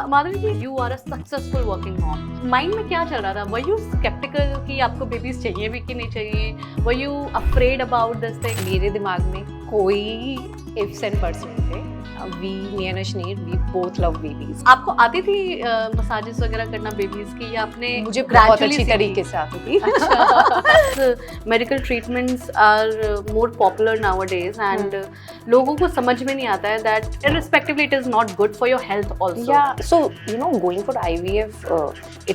Madhuri ji, you are a successful working mom. Mind में क्या चल रहा था? वर यू स्केप्टिकल कि आपको बेबीज चाहिए भी कि नहीं चाहिए? Were you afraid about this thing? मेरे दिमाग में कोई इफ्स एंड बट्स नहीं थे। Me and Ashneer we both love babies. आपको आती थी मसाजेस वगैरह करना बेबीज की, या आपने मुझे बहुत अच्छी तरीके से आती थी। Medical treatments are more popular nowadays and लोगों को समझ में नहीं आता है that irrespectively it is not good for your health also. Yeah, so going for IVF,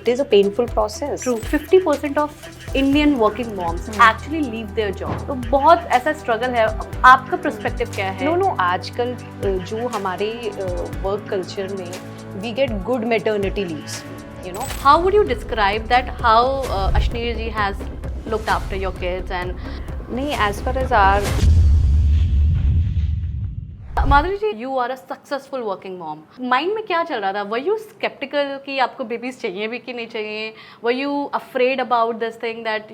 it is a painful process. True, 50% of Indian working moms actually leave their job. तो बहुत ऐसा स्ट्रगल है। आपका पर्सपेक्टिव क्या है? No, आजकल जो हमारे वर्क कल्चर में we get good maternity leaves. How would you describe that? How Ashneer ji has looked after your kids and नहीं, as far as our Madhuri ji, you are a successful working mom. Mind में क्या चल रहा था? Were you sceptical कि आपको babies चाहिए भी कि नहीं चाहिए? Were you afraid about this thing that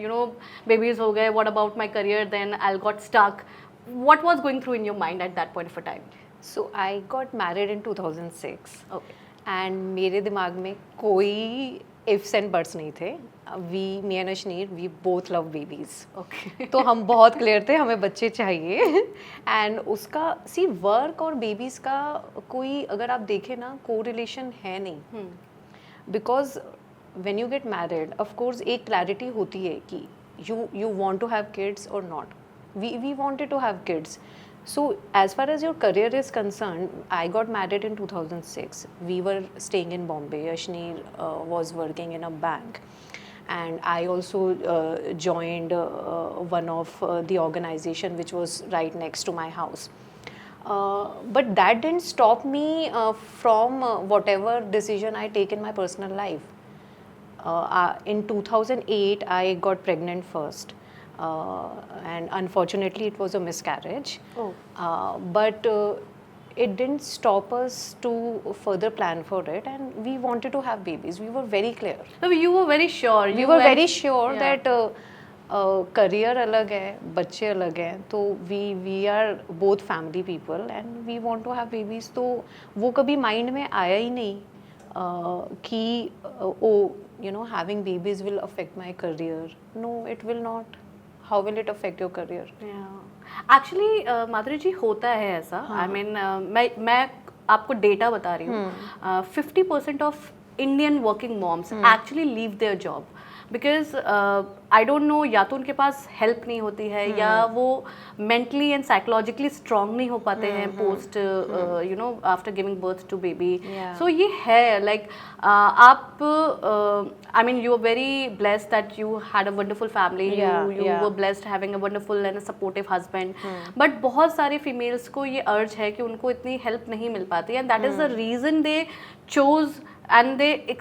babies हो गए, what about my career, then I got stuck? What was going through in your mind at that point of time? So I got married in 2006. Okay, and मेरे दिमाग में कोई ifs and buts नहीं थे। Me and Ashneer we both love babies. Okay. तो हम बहुत clear थे हमें बच्चे चाहिए। एंड उसका वर्क और बेबीज का कोई, अगर आप देखें ना, को रिलेशन है नहीं। Because when you get married, of course एक क्लैरिटी होती है कि you want to have kids और not. We wanted to have kids. So as far as your career is concerned, I got married in 2006. We were staying in Bombay. Ashneer was working in a bank, and I also joined one of the organization which was right next to my house. But that didn't stop me from whatever decision I take in my personal life. In 2008, I got pregnant first. And unfortunately it was a miscarriage. But it didn't stop us to further plan for it, and we wanted to have babies. We were very clear. So you were very sure. We were very sure that career अलग है, बच्चे अलग हैं, तो we are both family people and we want to have babies. तो वो कभी mind में आया ही नहीं कि having babies will affect my career. No, it will not. How will it affect your career? Actually Madhuri ji, होता है ऐसा। आई मीन मैं आपको डेटा बता रही हूँ। 50% of Indian working moms actually leave their job because I don't know, या तो उनके पास हेल्प नहीं होती है या वो मेंटली एंड साइकोलॉजिकली स्ट्रांग नहीं हो पाते हैं post after giving birth to baby. So ये है लाइक आप I mean you are very blessed that you had a wonderful family, you were blessed having a wonderful and a supportive husband. But बहुत सारे females को ये अर्ज है कि उनको इतनी हेल्प नहीं मिल पाती, and that is the reason they choose and they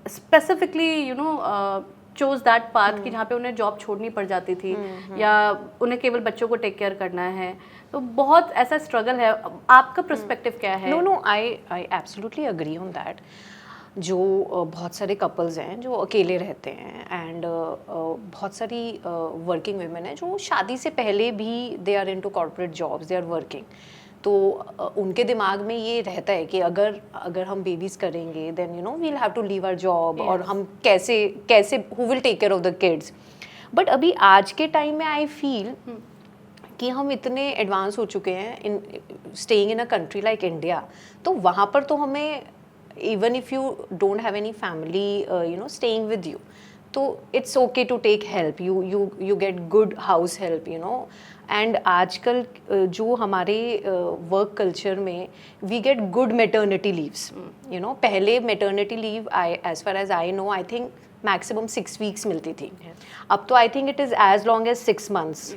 specifically choose that path कि जहाँ पे उन्हें जॉब छोड़नी पड़ जाती थी या उन्हें केवल बच्चों को टेक केयर करना है। तो बहुत ऐसा स्ट्रगल है। आपका पर्सपेक्टिव क्या है? No, I absolutely agree on that. जो बहुत सारे कपल्स हैं जो अकेले रहते हैं, एंड बहुत सारी वर्किंग वुमेन हैं जो शादी से पहले भी they are into corporate jobs, they are working. तो उनके दिमाग में ये रहता है कि अगर हम बेबीज करेंगे then we'll have to leave our job, और हम कैसे who will take care of the kids. But अभी आज के टाइम में आई फील कि हम इतने एडवांस हो चुके हैं in staying in a country like India, तो वहाँ पर तो हमें even if you don't have any family staying with you, तो it's okay to take help, you get good house help and आजकल जो हमारे वर्क कल्चर में we get good maternity leaves. पहले maternity leave as far as I know, I think maximum 6 weeks मिलती थी। अब तो I think it is as long as 6 months,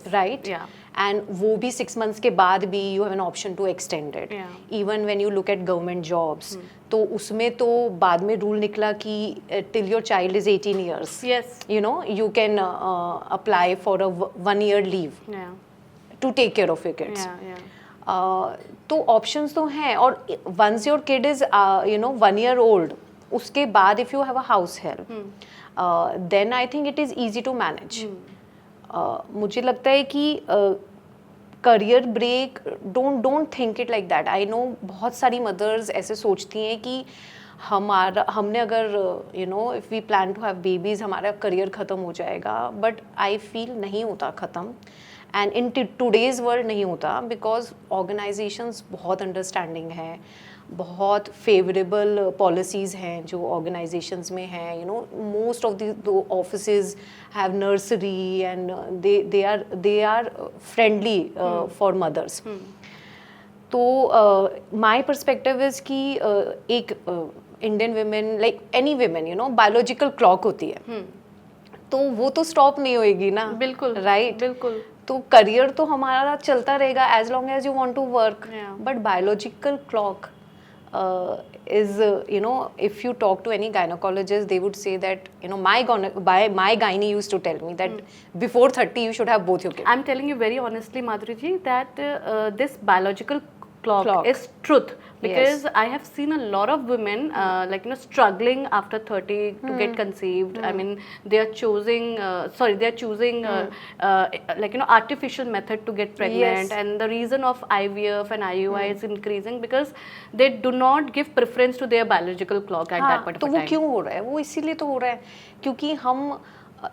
right? And वो भी 6 months के बाद भी you have an option to extend it. Even when you look at government jobs, तो उसमें तो बाद में रूल निकला कि till your child is 18 years, you can apply for a 1-year leave to take care of your kids. तो options तो हैं, और once your kid is 1 year old, उसके बाद if you have a house help, then I think it is easy to manage. मुझे लगता है कि career break, don't think it like that. I know बहुत सारी मदर्स ऐसे सोचती हैं कि हमने अगर if we plan to have babies हमारा करियर ख़त्म हो जाएगा, बट आई फील नहीं होता ख़त्म, एंड इन टुडेज़ वर्ल्ड नहीं होता, बिकॉज ऑर्गेनाइजेशंस बहुत अंडरस्टैंडिंग है, बहुत फेवरेबल पॉलिसीज़ हैं जो ऑर्गेनाइजेशंस में हैं. Most of the offices have nursery and they are friendly for mothers. तो माई परस्पेक्टिव इज़ कि एक Indian women, like any women, biological clock होती है, तो वो तो स्टॉप नहीं होएगी ना. बिल्कुल, राइट. बिल्कुल. तो करियर तो हमारा चलता रहेगा as long as you want to work, but biological clock is if you talk to any gynecologist, they would say that my gynae used to tell me that before 30 you should have both your kids. I'm telling you very honestly, Madhuri ji, that this biological clock is truth, because I have seen a lot of women struggling after 30 to get conceived. I mean, they are choosing artificial method to get pregnant. Yes. And the reason of IVF and IUI is increasing because they do not give preference to their biological clock at that particular time. तो वो time. क्यों हो रहा है? वो इसीलिए तो हो रहा है क्योंकि हम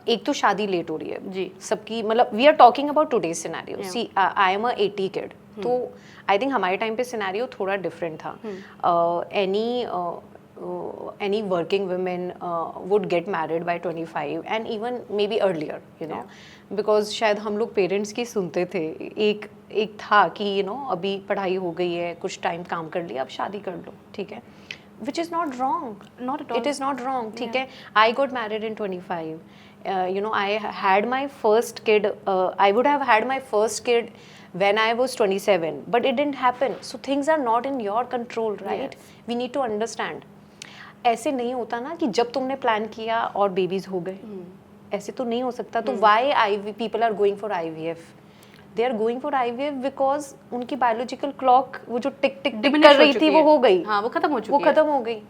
एक तो शादी लेट हो रही है जी सबकी, मतलब we are talking about today's scenario. See I am a 80 kid, तो आई थिंक हमारे टाइम पे सिनेरियो थोड़ा डिफरेंट था. any working women would get married by 25 and even maybe earlier, because शायद हम लोग पेरेंट्स की सुनते थे. एक था कि अभी पढ़ाई हो गई है, कुछ टाइम काम कर लिया, अब शादी कर लो, ठीक है, which is not wrong. Not at all. It is not wrong. ठीक है. I got married in 25. I had my first kid. I would have had my first kid when I was 27, but it didn't happen. So things are not in your control, right? Yes. We need to understand. ऐसे नहीं होता ना कि जब तुमने plan किया और babies हो गए, ऐसे तो नहीं हो सकता. तो why people are going for IVF? They are going for IVF because उनकी biological clock वो जो टिक टिक टिक कर रही थी वो हो गई. हाँ, वो खत्म हो चुकी है. वो खत्म हो गई.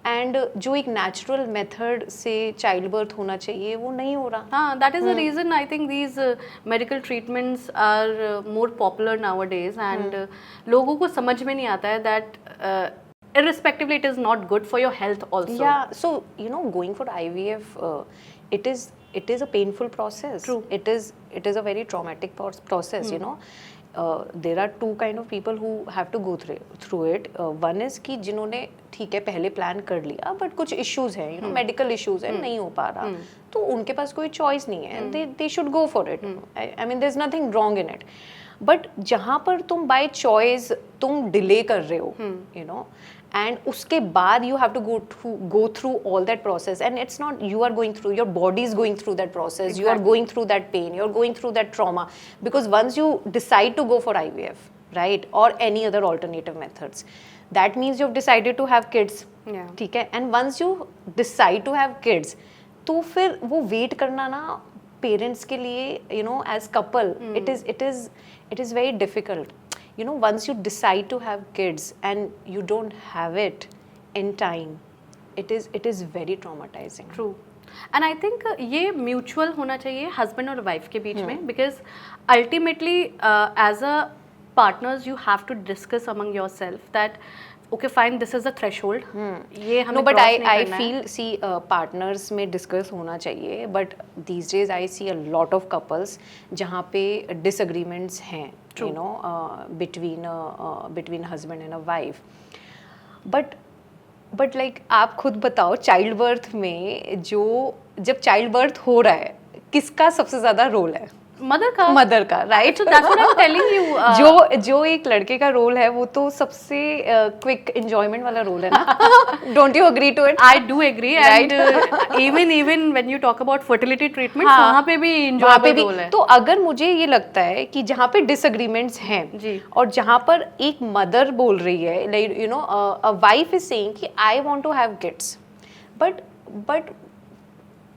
एंड जो एक नेचुरल मेथड से चाइल्ड बर्थ होना चाहिए वो नहीं हो रहा. हाँ, that is the reason I think these medical treatments are more popular nowadays, and लोगों को समझ में नहीं आता है that irrespectively it is not good for your health also. Yeah, so going for IVF, it is a painful process. True. It is a very traumatic process. There are two kind of people who have to go through it. One is कि जिन्होंने ठीक है पहले plan कर लिया, but कुछ issues हैं, medical issues हैं, नहीं हो पा रहा, तो उनके पास कोई चॉइस नहीं है. they should go for it. I mean there's nothing wrong in it. But जहाँ पर तुम बाय चॉइस तुम डिले कर रहे हो, and उसके बाद you have to go through all that process, and it's not you are going through, your body is going through that process. Exactly. You are going through that pain, you are going through that trauma, because once you decide to go for IVF, right, or any other alternative methods, that means you've decided to have kids. Yeah. ठीक है. And once you decide to have kids, तो फिर वो wait करना ना parents के लिए, as couple, it is very difficult. Once you decide to have kids and you don't have it in time, it is very traumatizing. True. And I think ये mutual होना चाहिए husband और wife के बीच में, because ultimately as a partners you have to discuss among yourself that okay fine, this is the threshold. ये हमें No, but cross नहीं I करना feel है. partners में discuss होना चाहिए, but these days I see a lot of couples जहाँ पे disagreements हैं, between husband and a wife. But like आप खुद बताओ, चाइल्ड बर्थ में जब चाइल्ड बर्थ हो रहा है, किसका सबसे ज्यादा रोल है? मदर का, right? So that's what I'm telling you. जो एक लड़के का रोल है वो तो सबसे क्विक एंजॉयमेंट वाला रोल है ना. Don't you agree to it? I do agree, and even when you talk about fertility treatments, वहाँ पे भी enjoyable रोल है. तो अगर मुझे ये लगता है कि जहाँ पे डिसएग्रीमेंट्स हैं जी, और जहाँ पर एक मदर बोल रही है, like a wife is saying कि I want to have kids, but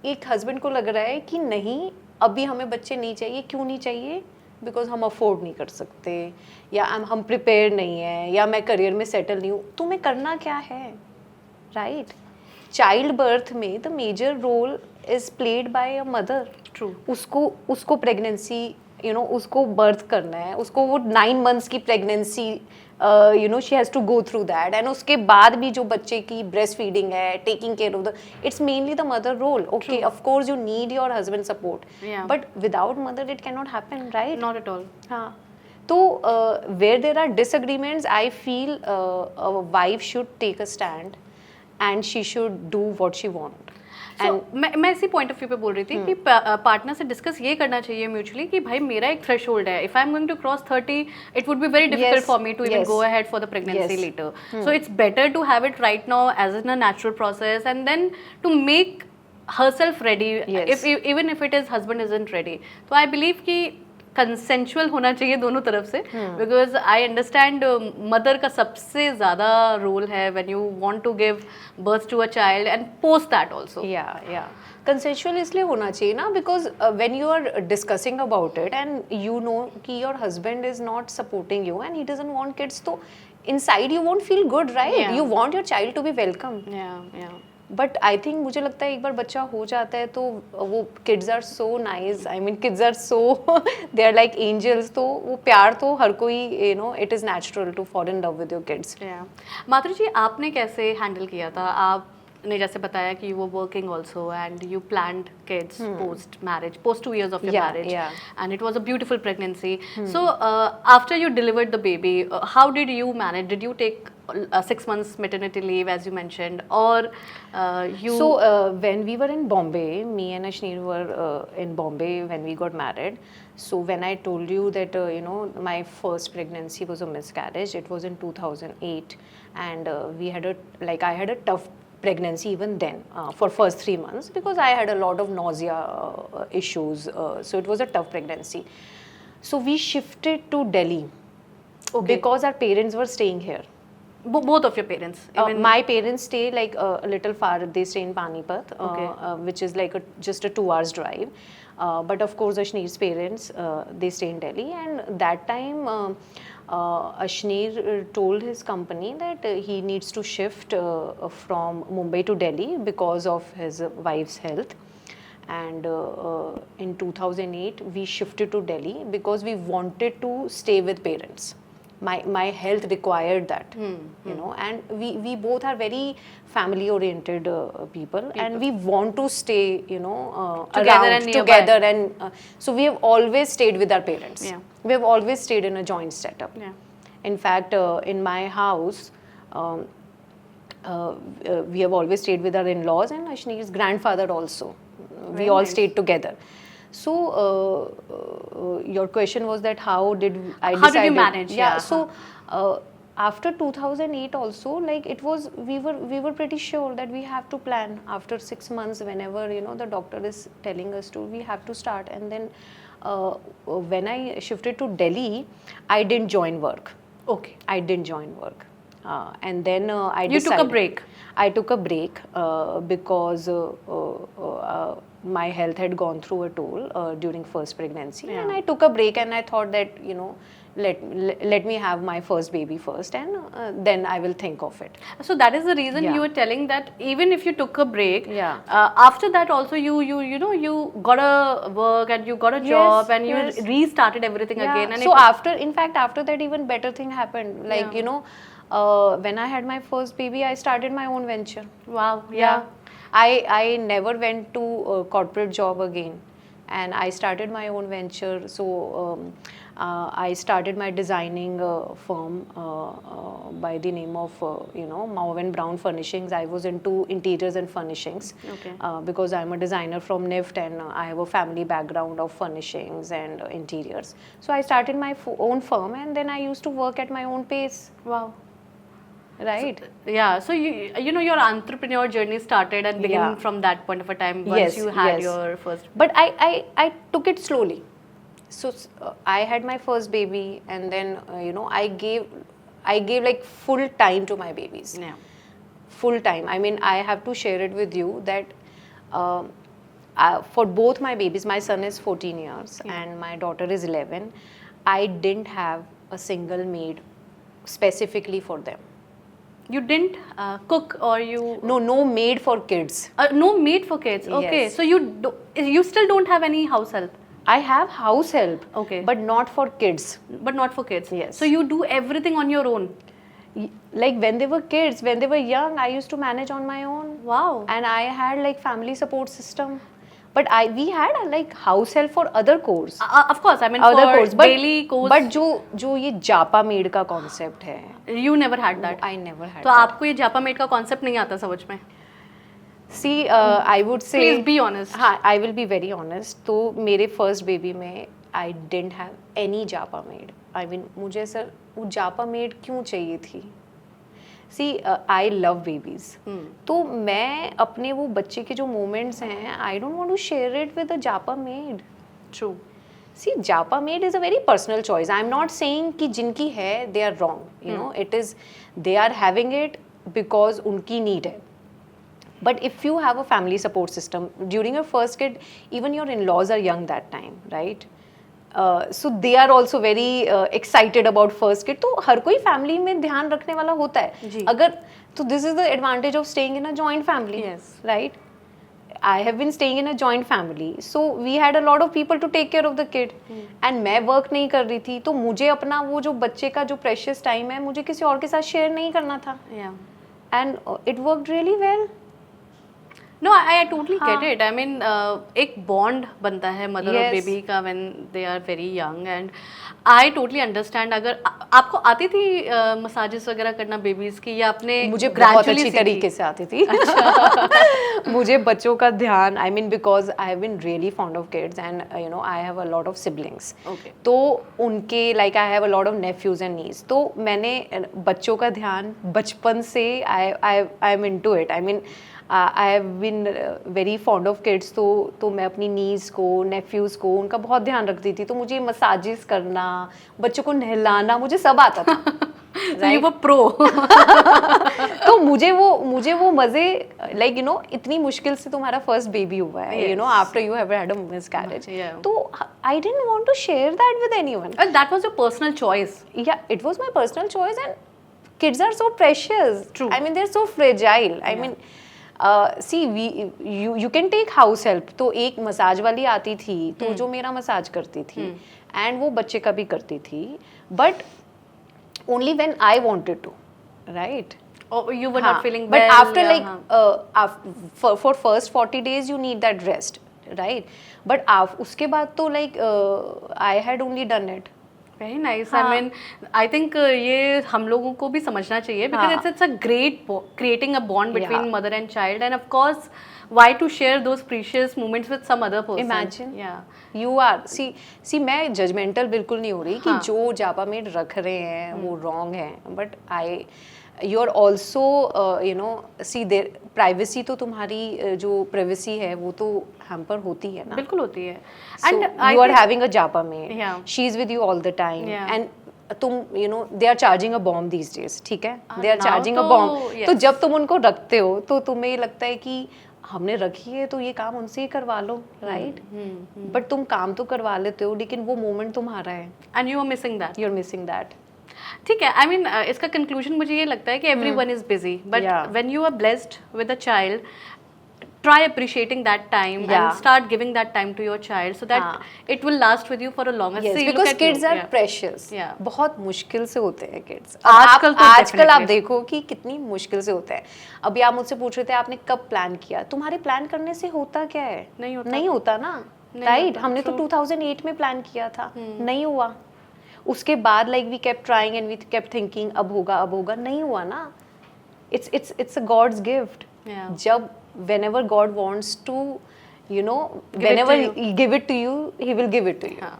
एक हस्बैंड को लग रहा है कि नहीं, अभी हमें बच्चे नहीं चाहिए. क्यों नहीं चाहिए? बिकॉज हम अफोर्ड नहीं कर सकते, या हम प्रिपेयर नहीं है, या मैं करियर में सेटल नहीं हूँ. तुम्हें करना क्या है, राइट? चाइल्ड बर्थ में the major role is played by a mother. True. उसको प्रेगनेंसी you know उसको birth करना है, उसको वो 9 months की pregnancy you know she has to go through that, and उसके बाद भी जो बच्चे की breast feeding है, taking care of the, it's mainly the mother role. Okay, of course you need your husband support, Yeah. but without mother it cannot happen, right? Not at all. हाँ, तो where there are disagreements, I feel a wife should take a stand and she should do what she want. So, मैं इसी point of view पे बोल रही थी कि partner से डिस्कस ये करना चाहिए म्यूचुअली कि भाई मेरा एक थ्रेशोल्ड है, if I am going to cross 30 it would be very difficult for me to even go ahead for the pregnancy later, so it's better to have it right now as in a natural process and then to make herself ready. Yes. if even if it is husband isn't ready, तो I believe कि consensual होना चाहिए दोनों तरफ से, because I understand mother का सबसे ज़्यादा रोल है when you want to give birth to a child and post that also. या कंसेंशुअल इसलिए होना चाहिए ना, because when you are discussing about it and you know कि your husband is not supporting you and he doesn't want kids, तो inside you won't feel good, right? You want your child to be welcome. But I think मुझे लगता है एक बार बच्चा हो जाता है तो वो kids are so nice, I mean kids are so they are like angels, तो वो प्यार तो हर कोई, you know, it is natural to fall in love with your kids. Madhuri ji, आपने कैसे हैंडल किया था? आपने जैसे बताया कि you were working also and you planned kids post marriage, post 2 years of your marriage, and it was a beautiful pregnancy. So after you delivered the baby, how did you manage? Did you take 6 months maternity leave as you mentioned, or you? So when we were in Bombay, me and Ashneer were in Bombay when we got married. So when I told you that you know my first pregnancy was a miscarriage, it was in 2008, and we had I had a tough pregnancy even then for first 3 months because I had a lot of nausea issues, so it was a tough pregnancy. So we shifted to Delhi because our parents were staying here. Both of your parents? My parents stay like a little far. They stay in Panipat, which is like just a 2 hours drive. But of course, Ashneer's parents, they stay in Delhi. And that time, Ashneer told his company that he needs to shift from Mumbai to Delhi because of his wife's health. And in 2008, we shifted to Delhi because we wanted to stay with parents. My health required that, you know, and we both are very family oriented people, and we want to stay, you know, together and so we have always stayed with our parents. We have always stayed in a joint setup. In fact, in my house, we have always stayed with our in-laws and Ashneer's grandfather also. We all stayed together. So your question was that how did I how did you manage? So after 2008 also, like it was, we were pretty sure that we have to plan after 6 months, whenever, you know, the doctor is telling us to, we have to start. And then when I shifted to Delhi, I didn't join work. I didn't join work. And then I decided, you took a break. I took a break because my health had gone through a toll during first pregnancy, and I took a break, and I thought that, you know, let me have my first baby first, and then I will think of it. So that is the reason you were telling that even if you took a break, after that also you know you got a work and you got a job and you restarted everything again. And so in fact after that even better thing happened, like you know, when I had my first baby, I started my own venture. Wow. I never went to a corporate job again, and I started my own venture. So I started my designing firm by the name of you know, Mauve & Brown Furnishings. I was into interiors and furnishings because I'm a designer from NIFT, and I have a family background of furnishings and interiors. So I started my own firm, and then I used to work at my own pace. Wow. Right. So you know your entrepreneur journey started and began from that point of a time once you had your first. But I took it slowly. So I had my first baby, and then you know, I gave like full time to my babies. Full time. I mean, I have to share it with you that for both my babies, my son is 14 years and my daughter is 11. I didn't have a single maid specifically for them. You didn't cook, or you? No maid for kids. No maid for kids. Okay, so you still don't have any house help? I have house help, Okay. but not for kids. But not for kids. Yes. So you do everything on your own. Like when they were kids, when they were young, I used to manage on my own. Wow. And I had like family support system, but we had like house help for other course. Of course, I mean Other for course, but daily course. but जो ये जापा made का concept है, You never had that. I never had तो that. आपको ये जापा made का concept नहीं आता समझ में? See, I would say, Please be honest. हाँ, I will be very honest. तो मेरे first baby में I didn't have any japa maid. I mean, मुझे ऐसा वो जापा मेड क्यों चाहिए थी? See, I love babies. तो मैं अपने वो बच्चे के जो moments हैं, I don't want to share it with a japa maid. True. See, Japa maid is a very personal choice. I'm not saying कि जिनकी है they are wrong. You know, it is they are having it because उनकी need है. But if you have a family support system during your first kid, even your in-laws are young that time, right? So they are also very excited about first kid. तो हर कोई family में ध्यान रखने वाला होता है. जी. अगर तो this is the advantage of staying in a joint family, Yes. right? I have been staying in a joint family, so we had a lot of people to take care of the kid. And मैं work नहीं कर रही थी, तो मुझे अपना वो जो बच्चे का जो precious time है, मुझे किसी और के साथ share नहीं करना था. Yeah. And it worked really well. No, I totally हाँ. get it. I mean, एक bond बनता है mother और Yes. baby का when they are very young, and I totally understand. अगर आपको आती थी मसाजेस वगैरह करना बेबीज की, या आपने मुझे बहुत gradually अच्छी सीखी? तरीके से आती थी. मुझे बच्चों का ध्यान, I mean because I have been really fond of kids and you know I have a lot of siblings. Okay. तो उनके like I have a lot of nephews and niece. तो मैंने बच्चों का ध्यान बचपन से I am into it. I mean I have been very fond of kids. तो मैं अपनी niece को, nephews को उनका बहुत ध्यान रखती थी. तो मुझे मसाजेस करना, बच्चों को नहलाना, मुझे सब आता था. So you were pro. तो मुझे वो मजे like you know इतनी मुश्किल से तुम्हारा first baby हुआ है, you know, after you have had a miscarriage. Yeah. तो I didn't want to share that with anyone. And that was your personal choice. Yeah, it was my personal choice and kids are so precious. True. I mean they're so fragile. I mean see you can take house help. तो एक massage वाली आती थी तो जो मेरा massage करती थी and वो बच्चे का भी करती थी, but only when I wanted to, right? Oh, you were not feeling but well. after like for first 40 days you need that rest, right? But उसके बाद तो like I had only done it. Very nice. I mean, I think ये हम लोगों को भी समझना चाहिए because it's a great creating a bond between mother and child, and of course why to share those precious moments with some other person. Imagine. Yeah. You are see मैं judgmental बिल्कुल नहीं हो रही कि जो जापा मेड रख रहे हैं वो wrong है, but you are also you know see their privacy तो तुम्हारी जो privacy है वो तो hamper होती है ना. बिल्कुल होती है. So And you are having a japa maid. Yeah. She's with you all the time. Yeah. And तुम you know they are charging a bomb these days, ठीक है? They are now charging a तो bomb. yes. तो जब तुम उनको रखते हो तो तुम्हें ये लगता है कि हमने रखी है तो ये काम उनसे ही करवा लो, right? But तुम काम तो करवा लेते हो लेकिन वो moment तुम्हारा है. and you are missing that. You're missing that. ठीक है. I mean इसका conclusion मुझे ये लगता है कि everyone is busy, but Yeah. when you are blessed with a child, try appreciating that time Yeah. and start giving that time to your child so that it will last with you for a longer. Yes, See, look because at kids you. are Yeah. precious. Yeah. बहुत मुश्किल से होते हैं kids. आजकल तो आजकल आप definitely. देखो कि कितनी मुश्किल से होते हैं. अभी आप मुझसे पूछ रहे थे आपने कब प्लान किया. तुम्हारे प्लान करने से होता क्या है? नहीं होता ना. नहीं राइट होता, हमने तो 2008 में प्लान किया था. नहीं हुआ. उसके बाद like we kept trying and we kept thinking अब होगा नहीं हुआ ना. It's a God's gift. Yeah. जब whenever God wants to you know Give it whenever to you. he give it to you he will give it to you. हाँ.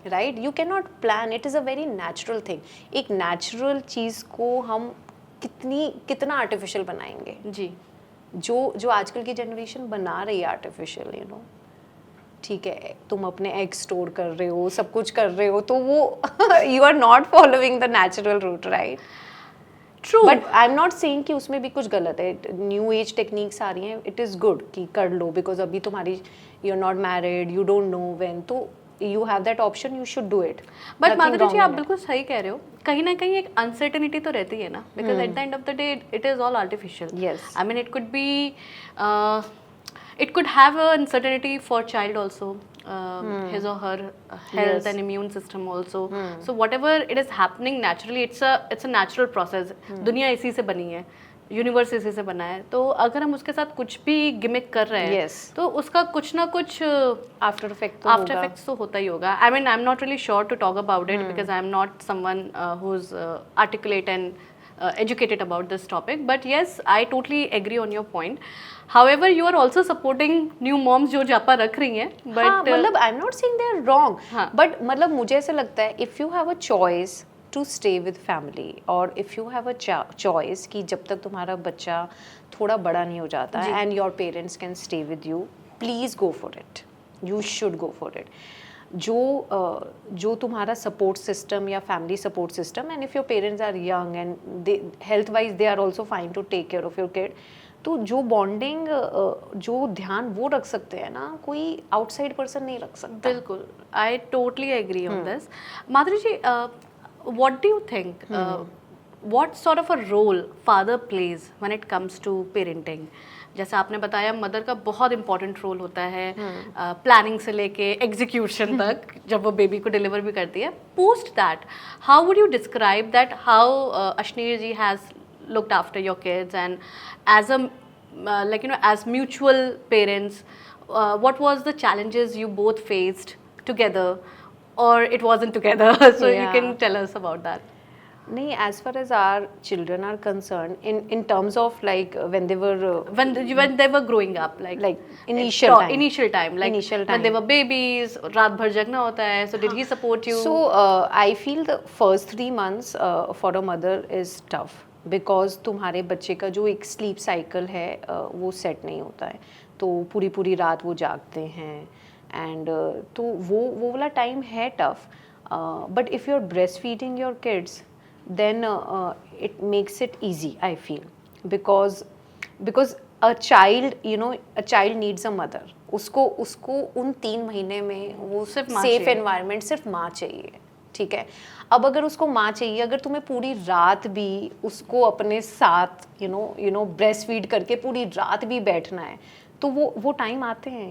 Right you can not plan. It is a very natural thing. एक natural चीज़ को हम कितना artificial बनाएंगे. जी. जो आजकल की generation बना रही है आर्टिफिशियल, यू नो, ठीक है तुम अपने एग स्टोर कर रहे हो, सब कुछ कर रहे हो, तो वो you are not following the natural route, right? True. But I am not saying कि उसमें भी कुछ गलत है. न्यू एज टेक्निक्स आ रही हैं, इट इज़ गुड कि कर लो, बिकॉज अभी तुम्हारी you are not married, you don't know when, तो you have that option, you should do it. But Madhuri ji आप बिल्कुल सही कह रहे हो. कहीं ना कहीं एक अनसर्टेनिटी तो रहती है ना, because at the end of the day it is all artificial. Yes. I mean it could be it could have a uncertainty for child also, his or her health and immune system also. So whatever it is happening naturally, it's a natural process. दुनिया इसी से बनी है, universe इसी से बना है, तो अगर हम उसके साथ कुछ भी गिमिक कर रहे हैं तो उसका कुछ ना कुछ आफ्टर इफेक्ट्स तो होता ही होगा. I mean I am not really sure to talk about it because I am not someone who is articulate and educated about this topic, but yes, I totally agree on your point. However, you are also supporting new moms जो जापा रख रही हैं, but मतलब I'm not saying they are wrong, but मतलब मुझे ऐसा लगता है if you have a choice to stay with family or if you have a choice कि जब तक तुम्हारा बच्चा थोड़ा बड़ा नहीं हो जाता and your parents can stay with you, please go for it. You should go for it. जो तुम्हारा सपोर्ट सिस्टम या family support system, and if your parents are young and they health wise they are also fine to take care of your kid, तो जो bonding जो ध्यान वो रख सकते हैं ना, कोई आउटसाइड पर्सन नहीं रख सकता. बिल्कुल, I totally agree on this. Madhuri ji, what do you think, what sort of a role father plays when it comes to parenting? जैसे आपने बताया मदर का बहुत इंपॉर्टेंट रोल होता है प्लानिंग से लेके एग्जीक्यूशन तक, जब वो बेबी को डिलीवर भी करती है. Post that how would you describe that how Ashneer ji has looked after your kids, and as a like as mutual parents, what was the challenges you both faced together, or it wasn't together? So you can tell us about that. नहीं, as far as our children are concerned, in terms of like when they were when they were growing up, like initial time, when they were babies, रात भर जगना होता है, so did he support you? So I feel the first 3 months for a mother is tough because तुम्हारे बच्चे का जो एक स्लीप साइकिल है वो सेट नहीं होता है, तो पूरी रात वो जागते हैं, एंड तो वो वाला टाइम है tough. But if you are breast feeding your kids then it makes it easy, I feel, because a child needs a mother. उसको उन 3 महीने में वो सेफ एनवायरनमेंट सिर्फ माँ चाहिए, ठीक है. अब अगर उसको माँ चाहिए, अगर तुम्हें पूरी रात भी उसको अपने साथ ब्रेस्ट फीड करके पूरी रात भी बैठना है, तो वो टाइम आते हैं,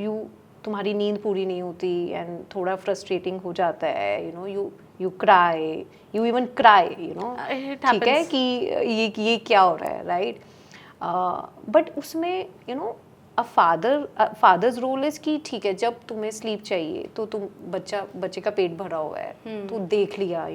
यू तुम्हारी नींद पूरी नहीं होती एंड थोड़ा फ्रस्ट्रेटिंग हो जाता है, you cry, you even cry, ठीक है कि ये क्या हो रहा है, राइट. बट उसमें फादर्स रोल इज कि ठीक है, जब तुम्हें स्लीप चाहिए तो तुम बच्चे का पेट भरा हुआ है तो देख लिया,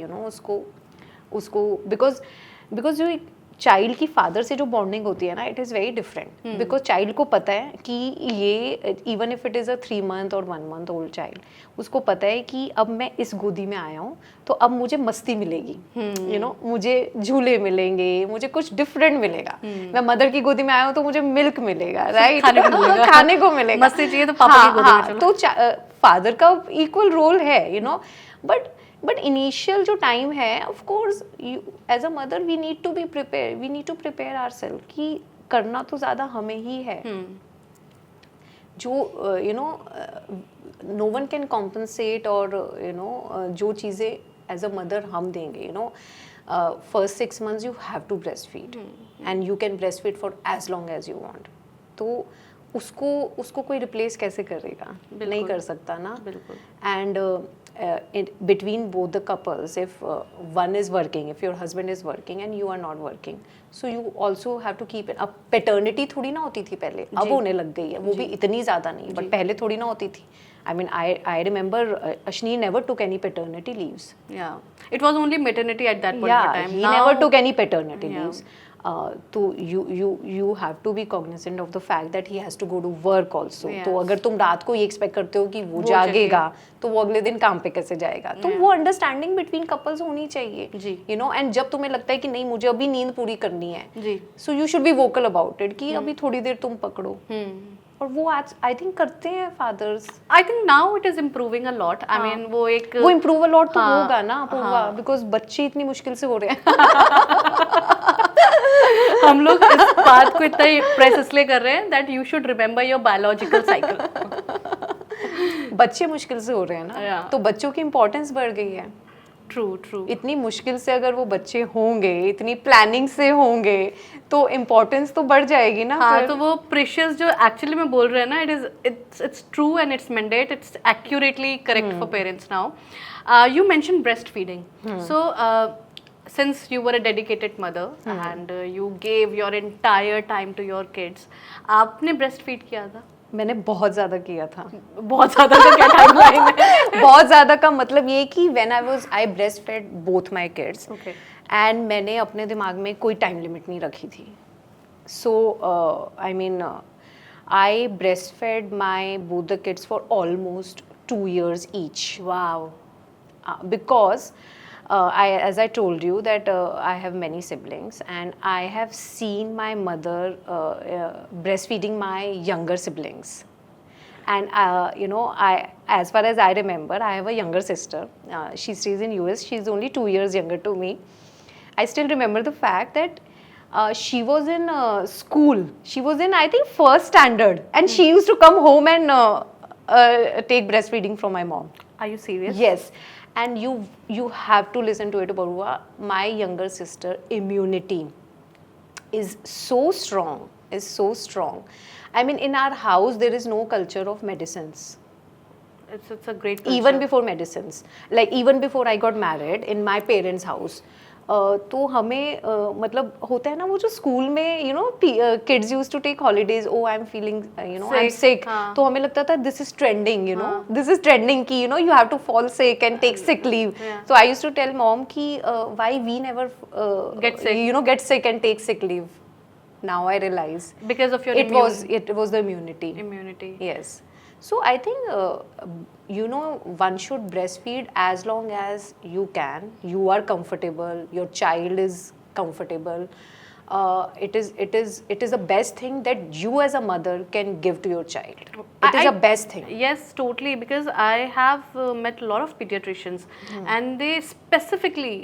उसको बिकॉज जो एक चाइल्ड की फादर से जो बॉन्डिंग होती है ना, it is very different, because child को पता है कि ये even if it is a 3 month और 1 month ओल्ड चाइल्ड, उसको पता है कि अब मैं इस गोदी में आया हूँ तो अब मुझे मस्ती मिलेगी, मुझे झूले मिलेंगे, मुझे कुछ डिफरेंट मिलेगा. मैं मदर की गोदी में आया हूँ तो मुझे मिल्क मिलेगा, राइट, खाने को मिलेगा, मस्ती चाहिए तो पापा की गोदी में चलो. तो फादर का इक्वल रोल है, बट इनिशियल जो टाइम है, of course as a mother we need to prepare ourselves कि करना तो ज़्यादा हमें ही है. जो नो वन कैन कॉम्पनसेट, और जो चीज़ें एज अ मदर हम देंगे, first 6 months you have to breast feed and you can breast feed for as long as you want. तो उसको कोई रिप्लेस कैसे करेगा, नहीं कर सकता ना. बिल्कुल. And between both the couples, if one is working, if your husband is working and you are not working, so you also have to keep it. अब paternity थोड़ी ना होती थी पहले, अब होने लग गई है, वो भी इतनी ज़्यादा नहीं, but पहले थोड़ी ना होती थी. I mean, I remember Ashni never took any paternity leaves. Yeah, it was only maternity at that point of time. He never took any paternity leaves. तो you have to be cognizant of the fact that he has to go to work also. तो अगर तुम रात को ये expect करते हो कि वो जागेगा तो वो अगले दिन काम पे कैसे जाएगा, तो वो अंडरस्टैंडिंग बिटवीन कपल्स होनी चाहिए, एंड जब तुम्हें लगता है कि नहीं मुझे अभी नींद पूरी करनी है, so you should be vocal about it कि अभी थोड़ी देर तुम पकड़ो. और वो आज आई थिंक करते हैं fathers. I think now it is improving a lot. I mean वो इम्प्रूव अ लॉट तो होगा ना, बिकॉज बच्चे इतनी मुश्किल से हो रहे हैं. हम लोग इस बात को इतना प्रेस इसलिए कर रहे हैं that you should remember your biological cycle. बच्चे मुश्किल से हो रहे हैं ना, तो बच्चों की इम्पोर्टेंस बढ़ गई है. ट्रू इतनी मुश्किल से अगर वो बच्चे होंगे, इतनी प्लानिंग से होंगे, तो इम्पोर्टेंस तो बढ़ जाएगी ना। हाँ, फिर तो वो प्रेशियस जो एक्चुअली मैं बोल रहे हैं ना, it's true and it's mandate, it's accurately correct for parents now. You mentioned breastfeeding. So since you were a dedicated mother and you gave your entire time to your kids, आपने breastfeed किया था? मैंने बहुत ज़्यादा किया था। बहुत ज़्यादा का क्या टाइमलाइन है? बहुत ज़्यादा का मतलब ये कि when I breast fed both my kids, Okay. And मैंने अपने दिमाग में कोई टाइम लिमिट नहीं रखी थी. So I mean I breast fed my both the kids for almost 2 years each. Wow. Because as I told you that I have many siblings, and I have seen my mother breastfeeding my younger siblings. And as far as I remember, I have a younger sister. She stays in US. She's only 2 years younger to me. I still remember the fact that she was in school. She was in, I think, 1st standard, and she used to come home and take breastfeeding from my mom. Are you serious? Yes, and you have to listen to it, Barua. My younger sister immunity is so strong. I mean, in our house there is no culture of medicines. It's a great culture. Even before medicines, like even before I got married in my parents' house, तो हमें मतलब होता है ना वो जो school में kids use to take holidays, oh I am feeling I am sick, तो हमें लगता था this is trending, this is trending की you have to fall sick and take sick leave. So I use to tell mom कि why we never get sick and take sick leave. Now I realize because of your it was the immunity. Yes. So I think one should breastfeed as long as you can. You are comfortable. Your child is comfortable. It is the best thing that you as a mother can give to your child. It is the best thing. Yes, totally. Because I have met a lot of pediatricians, and they specifically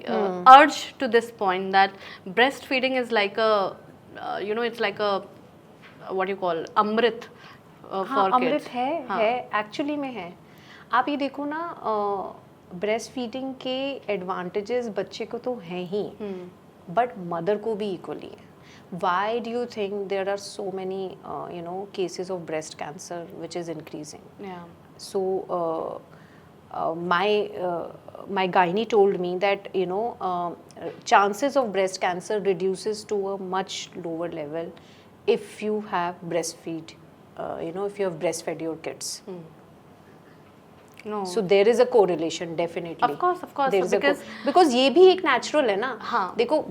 urge to this point that breastfeeding is like a it's like a what you call amrit for kids. अमृत है actually में है. आप ये देखो ना, breast feeding के advantages बच्चे को तो हैं ही, बट मदर को भी इक्वली है. Why do you think there are so many cases of breast cancer which is increasing? Yeah. So my gynae told me that chances of breast cancer reduces to a much lower level if you have breastfeed, if you have breastfed your kids. No. So there is a correlation, definitely. Of course. There is because ये भी एक natural है ना. हाँ. देखो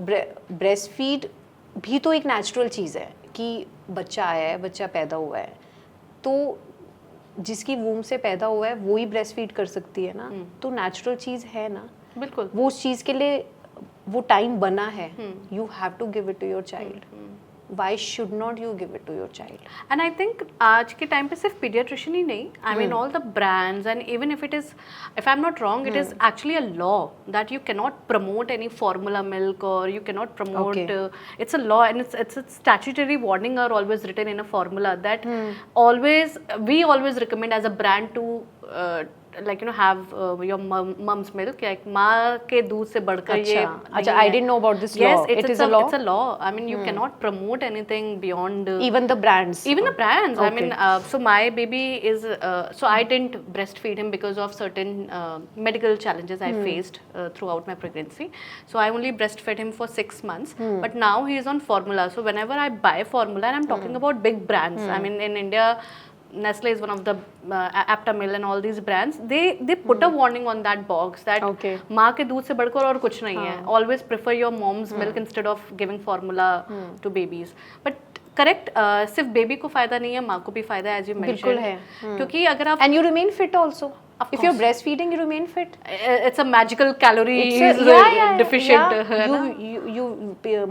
breastfeed भी तो एक natural चीज़ है कि बच्चा आया है, बच्चा पैदा हुआ है, तो जिसकी वूम से पैदा हुआ है वो ही ब्रेस्ट फीड कर सकती है ना. तो नेचुरल चीज़ है ना, बिल्कुल. वो उस चीज़ के लिए वो टाइम बना है. You have to give it to your child. Why should not you give it to your child? And I think आज के टाइम पे सिर्फ पीडियाट्रिशियन ही नहीं, I mean all the brands, and even if I am not wrong, it is actually a law that you can not promote any formula milk, और you cannot promote, it's a law, and it's a statutory warning are always written in a formula that we always recommend as a brand to have your mom's milk, like माँ के दूध से बढ़कर ये. अच्छा, I didn't know about this law. Yes, it is a law. It's a law. I mean, you cannot promote anything beyond. Even the brands. Even the brands. Okay. I mean, so my baby is. So I didn't breastfeed him because of certain medical challenges I faced throughout my pregnancy. So I only breastfed him for 6 months. But now he is on formula. So whenever I buy formula, and I'm talking about big brands. I mean, in India, Nestle is one of the Aptamil and all these brands. They put a warning on that box that माँ के दूध से बढ़कर और कुछ नहीं है. Always prefer your mom's milk instead of giving formula to babies. But correct, सिर्फ बेबी को फायदा नहीं है, माँ को भी फायदा है, as you mentioned. बिल्कुल है. क्योंकि अगर आप and you remain fit also. If you're breastfeeding, you remain fit. It's a magical calorie deficient. You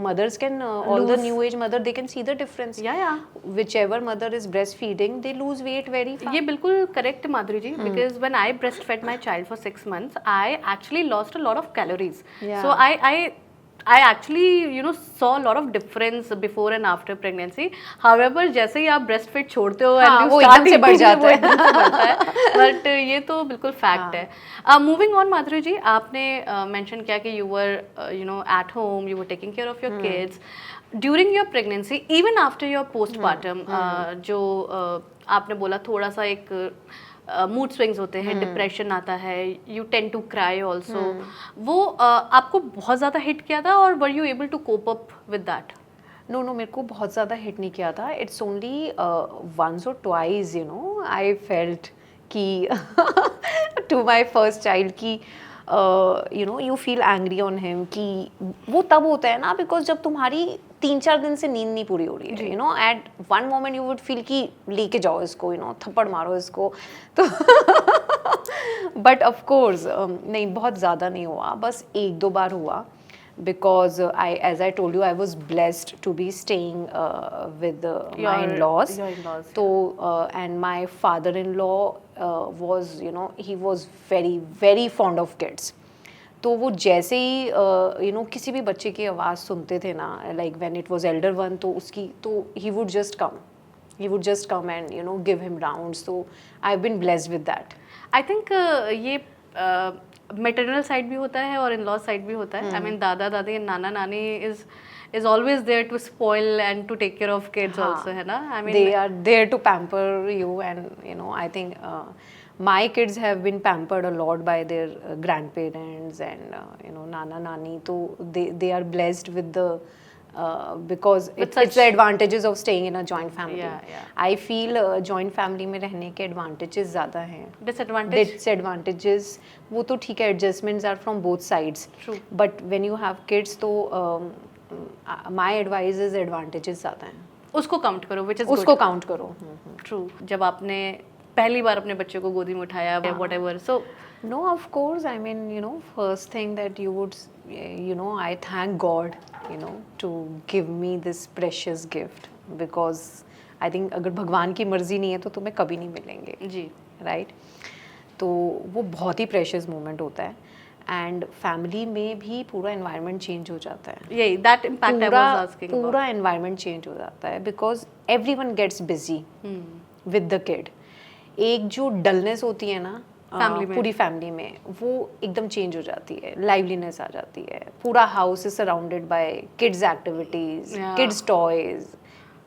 mothers can all the new age mother, they can see the difference. Yeah. Whichever mother is breastfeeding, they lose weight very fast. ये बिल्कुल correct Madhuri ji, because when I breastfed my child for 6 months, I actually lost a lot of calories. Yeah. So I I actually, you know, saw a lot of difference before and after pregnancy. However, जैसे ही आप breast feed छोड़ते हो हाँ, and you वो start एकदम से बढ़ eating, जाता वो है। एकदम से बढ़ता है। But ये तो बिल्कुल fact है। Moving on, माधुरी जी, आपने mention किया कि you were, you know, at home, you were taking care of your kids. During your pregnancy, even after your postpartum, जो आपने बोला थोड़ा सा एक मूड स्विंग्स होते हैं, डिप्रेशन आता है, you tend to cry also, वो आपको बहुत ज़्यादा हिट किया था और were you able to cope up with that? No no, मेरे को बहुत ज़्यादा हिट नहीं किया था. इट्स ओनली वंस और twice, you know, I felt कि टू माई फर्स्ट चाइल्ड कि you know you feel angry on him, कि वो तब होता है ना बिकॉज जब तुम्हारी 3-4 दिन से नींद नहीं पूरी हो रही है, you know, at one moment you would feel कि लेके जाओ इसको, यू नो, थप्पड़ मारो इसको. तो बट ऑफ कोर्स नहीं, बहुत ज़्यादा नहीं हुआ, बस 1-2 बार हुआ. Because as I told you, I was blessed to be staying with my in-laws. Your in-laws, So and my father-in-law was, you know, he was very very fond of kids. तो वो जैसे ही you know किसी भी बच्चे की आवाज़ सुनते थे ना, like when it was elder one, तो उसकी तो he would just come and, you know, give him rounds. So I've been blessed with that. I think ये मेटरनल साइड भी होता है और इन लॉ साइड भी होता है. आई मीन दादा दादी एंड नाना नानी is always there to spoil and to take care of kids also, है ना? I mean they are there to pamper you, and you know, I think my kids have been pampered a lot by their grandparents and you know, nana nani, so they are blessed with the because it's the advantages of staying in a joint family. Yeah. I feel joint family में रहने के advantages ज़्यादा हैं. Disadvantage वो तो ठीक है, adjustments are from both sides. True. But when you have kids, तो my advice is advantages ज़्यादा हैं. उसको काउंट करो, व्हिच इज उसको काउंट करो. ट्रू. जब आपने पहली बार अपने बच्चे को गोदी में उठाया, whatever, so No, of course. I mean, you know, first thing that you would, you know, I thank God, you know, to give me this precious gift, because I think अगर भगवान की मर्जी नहीं है तो तुम्हें कभी नहीं मिलेंगे. जी. Right? तो वो बहुत ही precious moment होता है. एंड फैमिली में भी पूरा एनवायरनमेंट चेंज हो जाता है. यही that impact I was asking. पूरा एनवायरनमेंट चेंज हो जाता है because everyone gets busy with the kid. एक जो डलनेस होती है ना पूरी फैमिली में, वो एकदम चेंज हो जाती है, लाइवलीनेस आ जाती है. पूरा house is surrounded by Keats activities, kids toys,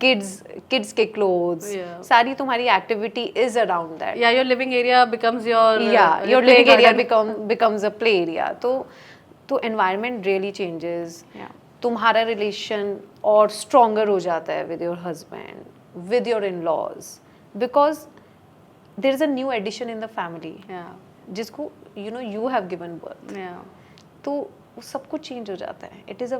kids के clothes, सारी तुम्हारी activity is around that. Yeah, your living area becomes your your living area becomes a play area. तो environment really changes. Yeah. तुम्हारा relation और stronger हो जाता है with your husband, with your in-laws, because there is a new addition in the family. Yeah. जिसको you know you have given birth. Yeah. तो सब कुछ चेंज हो जाता है. It is a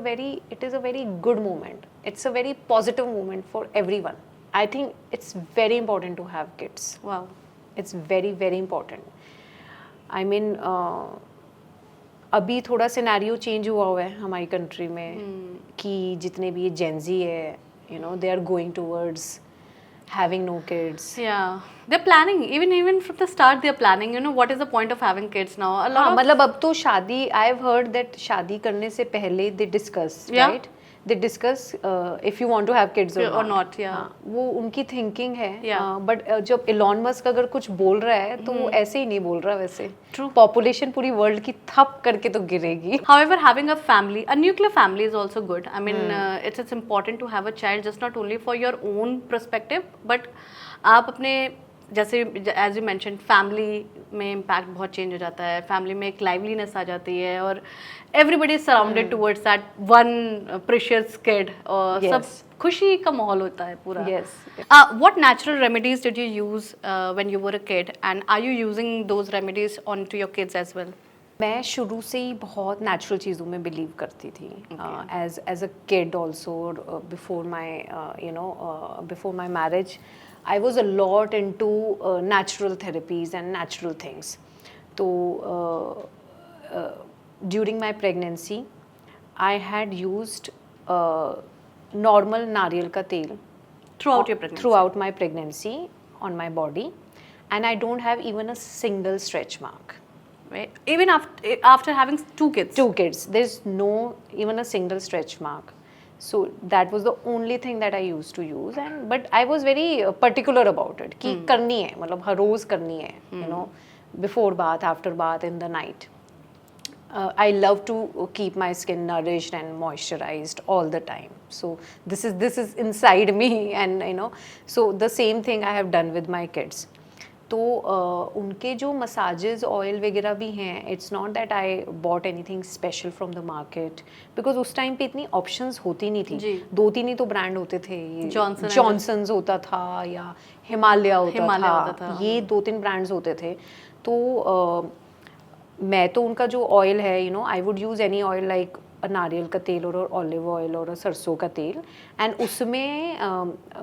very good moment. It's a very positive moment for everyone. I think it's very important to have kids. Wow. It's very very important. I mean अभी थोड़ा scenario change हुआ है हमारी country में कि जितने भी ये जेनजी है, you know, they are going towards having no kids. Yeah, they're planning, even from the start they're planning, you know, what is the point of having kids now? A lot of मतलब अब तो शादी, I have heard that शादी करने से पहले they discuss, right? They discuss if you want to have kids or not. Yeah. वो उनकी thinking है. Yeah. But जब Elon Musk अगर कुछ बोल रहा है तो वो ऐसे ही नहीं बोल रहा वैसे. True. Population पूरी world की थप करके तो गिरेगी. However, having a family, a nuclear family is also good. I mean, it's important to have a child, just not only for your own perspective, but आप अपने जैसे एज यू मेंशन फैमिली में impact बहुत change हो जाता है. Family में एक लाइवलीनेस आ जाती है और everybody is surrounded towards that one precious kid और सब खुशी का माहौल होता है पूरा. What natural remedies did you use when you were a kid, and are you using those remedies on to your kids as well? मैं शुरू से ही बहुत नेचुरल चीज़ों में बिलीव करती थी. As a kid also, before my marriage, I was a lot into natural therapies and natural things. So during my pregnancy, I had used normal नारियल का तेल throughout my pregnancy on my body, and I don't have even a single stretch mark. Right? Even after having two kids. Two kids, there's no even a single stretch mark. So that was the only thing that I used to use, and but I was very particular about it कि करनी है, मतलब हर रोज करनी है, you know, before bath, after bath, in the night. I love to keep my skin nourished and moisturized all the time. So this is inside me, and you know, so the same thing I have done with my kids. तो उनके जो massages oil वगैरह भी हैं, it's not that I bought anything special from the market, because उस time पे इतनी options होती नहीं थी. 2-3 ही तो ब्रांड होते थे. जॉनसन्स होता था या हिमालय होता था. ये 2-3 ब्रांड्स होते थे. तो मैं तो उनका जो ऑयल है, you know, I would use any oil like नारियल का तेल और ऑलिव ऑयल और सरसों का तेल, एंड उसमें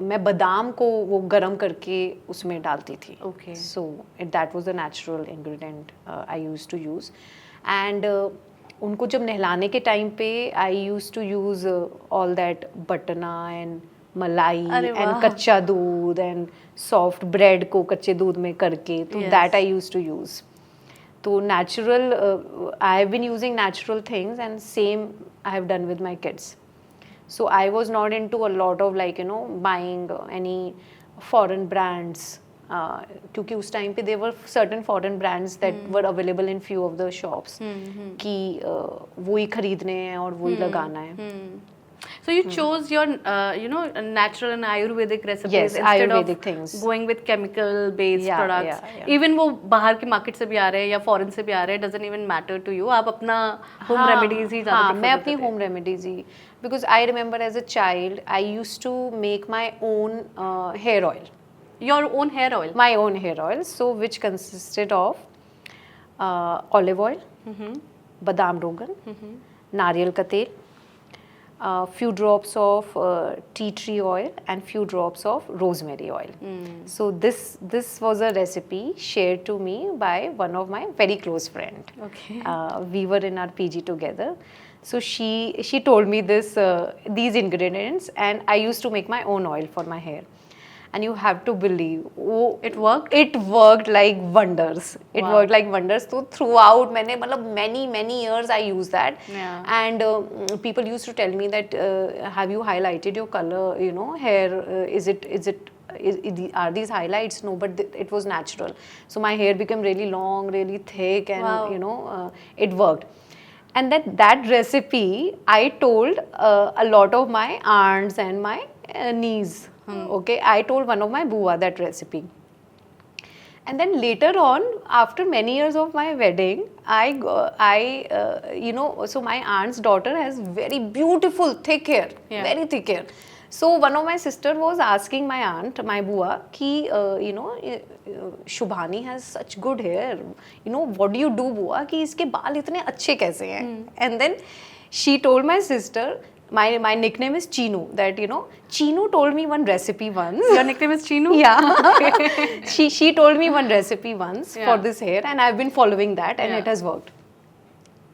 मैं बादाम को वो गरम करके उसमें डालती थी. Okay. So that was the natural ingredient I used to use. And उनको जब नहलाने के टाइम पे I used to use all that बटना एंड मलाई एंड कच्चा दूध एंड सॉफ्ट ब्रेड को कच्चे दूध में करके, तो that I used to use. तो natural, I have been using natural things, and same I have done with my kids. So I was not into a lot of like, you know, buying any foreign brands, क्योंकि उस time पे there were certain foreign brands that were available in few of the shops कि वही खरीदने हैं और वही लगाना है. So you chose your, you know, natural and Ayurvedic recipes instead Ayurvedic of things. going with chemical-based products. Yeah. Even वो बाहर के market से भी आ रहे हैं या foreign से भी आ रहे हैं, doesn't even matter to you. आप अपना home remedies ही ज़्यादा prefer मैं अपनी home remedies he, because I remember as a child I used to make my own hair oil. Your own hair oil? My own hair oil, so which consisted of olive oil, badam rogan, नारियल का तेल, few drops of tea tree oil, and few drops of rosemary oil. So this was a recipe shared to me by one of my very close friend. Okay. We were in our PG together. So she told me these ingredients, and I used to make my own oil for my hair. And you have to believe, it worked? It worked like wonders. It worked like wonders. So throughout, मैंने मतलब many years I used that. Yeah. And people used to tell me that have you highlighted your color, you know, hair? Are these highlights? No, but it was natural. So my hair became really long, really thick, and you know, it worked. And that recipe I told a lot of my aunts and my niece. Okay, I told one of my buwa that recipe. And then later on, after many years of my wedding, you know, so my aunt's daughter has very beautiful thick hair, very thick hair. So one of my sister was asking my aunt, my buwa, ki you know, Shubhani has such good hair. You know, what do you do, buwa, कि इसके बाल इतने अच्छे कैसे हैं? And then she told my sister, my nickname is Chinu, that, you know, Chinu told me one recipe once. Your nickname is Chinu? Yeah. She told me one recipe once for this hair, and I've been following that, and it has worked.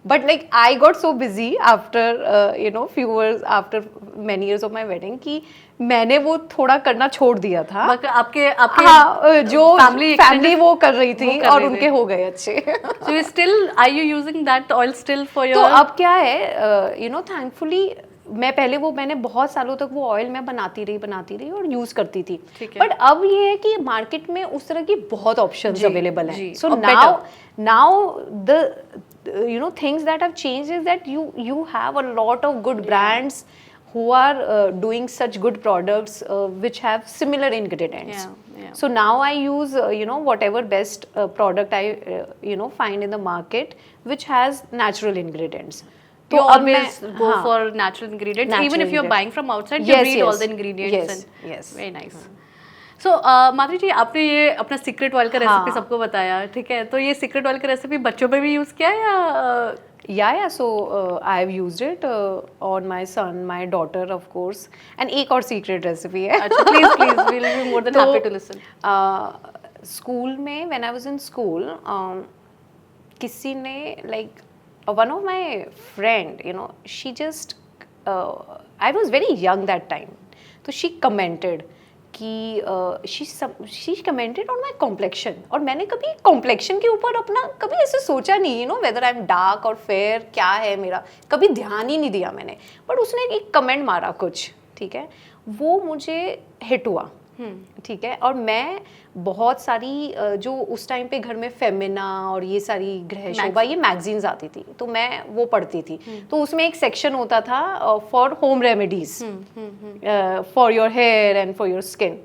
But like I got so busy after you know, few years after many years of my wedding कि मैंने वो थोड़ा करना छोड़ दिया था. आपके हाँ, जो family वो कर रही थी और उनके हो गए अच्छे. So you still, are you using that oil still for your? तो अब क्या है, you know, thankfully मैं पहले मैंने बहुत सालों तक वो ऑयल मैं बनाती रही और यूज करती थी. बट अब ये है कि मार्केट में उस तरह की बहुत ऑप्शंस अवेलेबल हैं. So now the you know, things that have changed is that you have a lot of good brands who are doing such good products which have similar ingredients. So now I use you know, whatever best product I you know, find in the market which has natural ingredients. You always go for natural ingredients, even if you're buying from outside. You read all the ingredients. Yes. Very nice. So माधुरी जी, आपने ये अपना secret oil का recipe सबको बताया, ठीक है? तो ये सीक्रेट ऑयल का रेसिपी बच्चों पे भी यूज किया या? Yeah. So I have used it on my son, my daughter, of course. And एक और secret recipe है. अच्छा, please, we'll be more than happy to listen. School में, when I was in school, किसी ने like one of my friend, you know, she just I was very young that time. So she commented कि she commented on my complexion, और मैंने कभी complexion के ऊपर अपना कभी ऐसे सोचा नहीं, you know whether I am dark और फेयर क्या है मेरा, कभी ध्यान ही नहीं दिया मैंने, बट उसने एक कमेंट मारा कुछ, ठीक है, वो मुझे हिट हुआ, ठीक है, और मैं बहुत सारी जो उस टाइम पे घर में फेमिना और ये सारी गृह शोभा ये मैगजीन्स आती थी, तो मैं वो पढ़ती थी, तो उसमें एक सेक्शन होता था for home remedies for your hair and for your skin.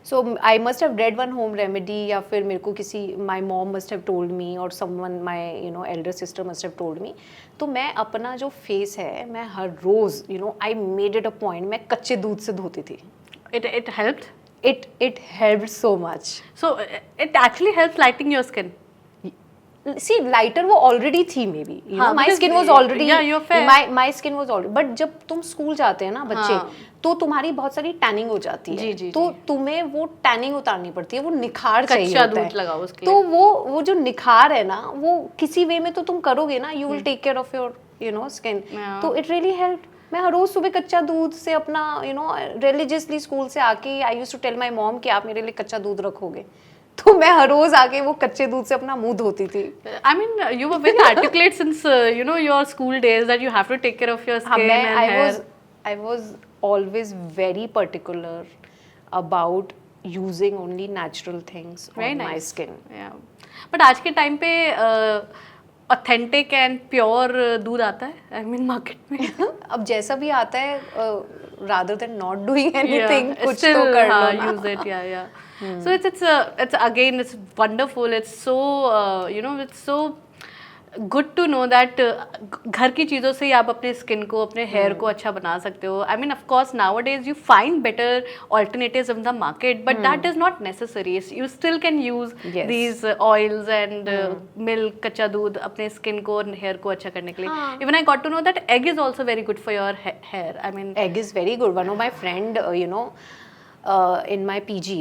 So I must have read one home remedy, या फिर मेरे को किसी my mom must have told me और someone my you know elder sister must have told me. तो मैं अपना जो फेस है मैं हर रोज़ you know I made it a point, मैं कच्चे दूध से धोती थी. It helped. It helped so much. So it actually helps lighting your skin. See, lighter वो already थी maybe. You know, my because skin was already. yeah, you're fair. My skin was already. But जब तुम school जाते हैं ना बच्चे, तो तुम्हारी बहुत सारी टैनिंग हो जाती है. जी. तो तुम्हें वो टैनिंग उतारनी पड़ती है, वो निखार चाहिए कच्चा होता है. दूध लगाओ उसके तो वो जो निखार है ना, वो किसी वे में तो तुम करोगे ना. You will take care of your you know skin. तो it really helped. मैं हर रोज सुबह कच्चा दूध से अपना यू नो रिलीजियसली स्कूल से आके I used to tell my mom कि आप मेरे लिए कच्चा दूध रखोगे, तो मैं हर रोज आके वो कच्चे दूध से अपना मुंह धोती थी. I mean, you were very articulate since you know your school days that you have to take care of your skin and hair. I was always very particular about using only natural things on my skin. Yeah. But आज के time पे authentic and pure दूध आता है, I mean market में. अब जैसा भी आता है rather than not doing anything, कुछ तो कर लो ना. Use it, yeah. So it's again it's wonderful. It's so you know it's so good to know that घर की चीज़ों से ही आप अपने स्किन को अपने हेयर को अच्छा बना सकते हो. I mean of course nowadays you find better alternatives in the market, but that is not necessary. You still can use these oils and milk, कच्चा दूध अपने स्किन को और हेयर को अच्छा करने के लिए. Even I got to know that egg is also very good for your hair. I mean egg is very good. One of my friend you know in my PG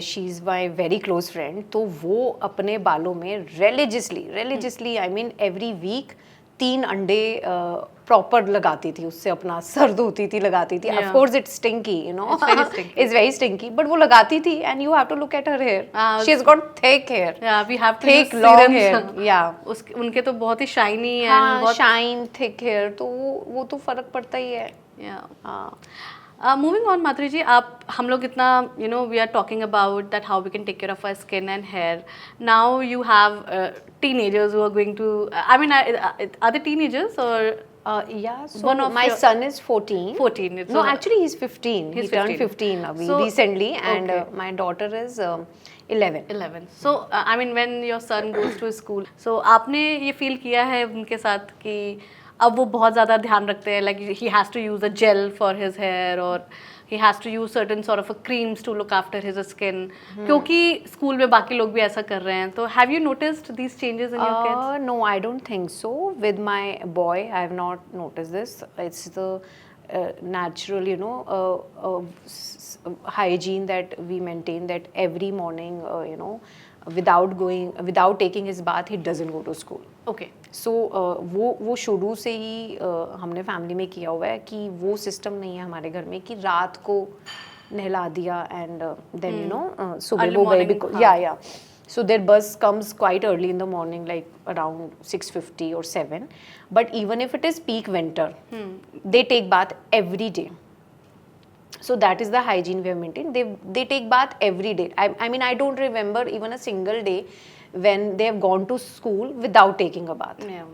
she's my very close friend, तो वो अपने बालों में religiously I mean every week 3 अंडे proper लगाती थी, उससे अपना सर धोती थी, लगाती थी. Of course it's stinky, you know. It's very stinky, but वो लगाती थी and you have to look at her hair. She's got thick hair. Yeah, we have to thick long hair. Yeah. उनके तो बहुत ही shiny and हाँ, shine thick hair, तो वो तो फर्क पड़ता ही है. Yeah. हाँ. Moving on, Madhuri ji, हम लोग इतना you know we are talking about that how we can take care of our skin and hair. Now you have teenagers who are going to. I mean, are they teenagers or? Yeah. So my son is 14. 14. No, actually he's 15. He's he turned 15 recently, and my daughter is 11. 11. So I mean, when your son goes to school, so आपने ये feel किया है उनके साथ कि अब वो बहुत ज़्यादा ध्यान रखते हैं, like he has to use a gel for his hair or he has to use certain sort of a creams to look after his skin, क्योंकि स्कूल में बाकी लोग भी ऐसा कर रहे हैं. तो have you noticed these changes in your kids? No, I don't think so. With my boy, I have not noticed this. It's the natural, you know, hygiene that we maintain, that every morning, you know, without taking his bath, he doesn't go to school. Okay. So वो शुरू से ही हमने family में किया हुआ है कि वो सिस्टम नहीं है हमारे घर में कि रात को नहला दिया एंड देन यू नो सुबह वो बेबी को या so their bus comes quite early in the morning, like around 6:50 or 7, but even if it is peak winter, they take bath every day. So that is the hygiene we have maintained. They take bath every day. I mean, I don't remember even a single day when they have gone to school without taking a bath. Yeah.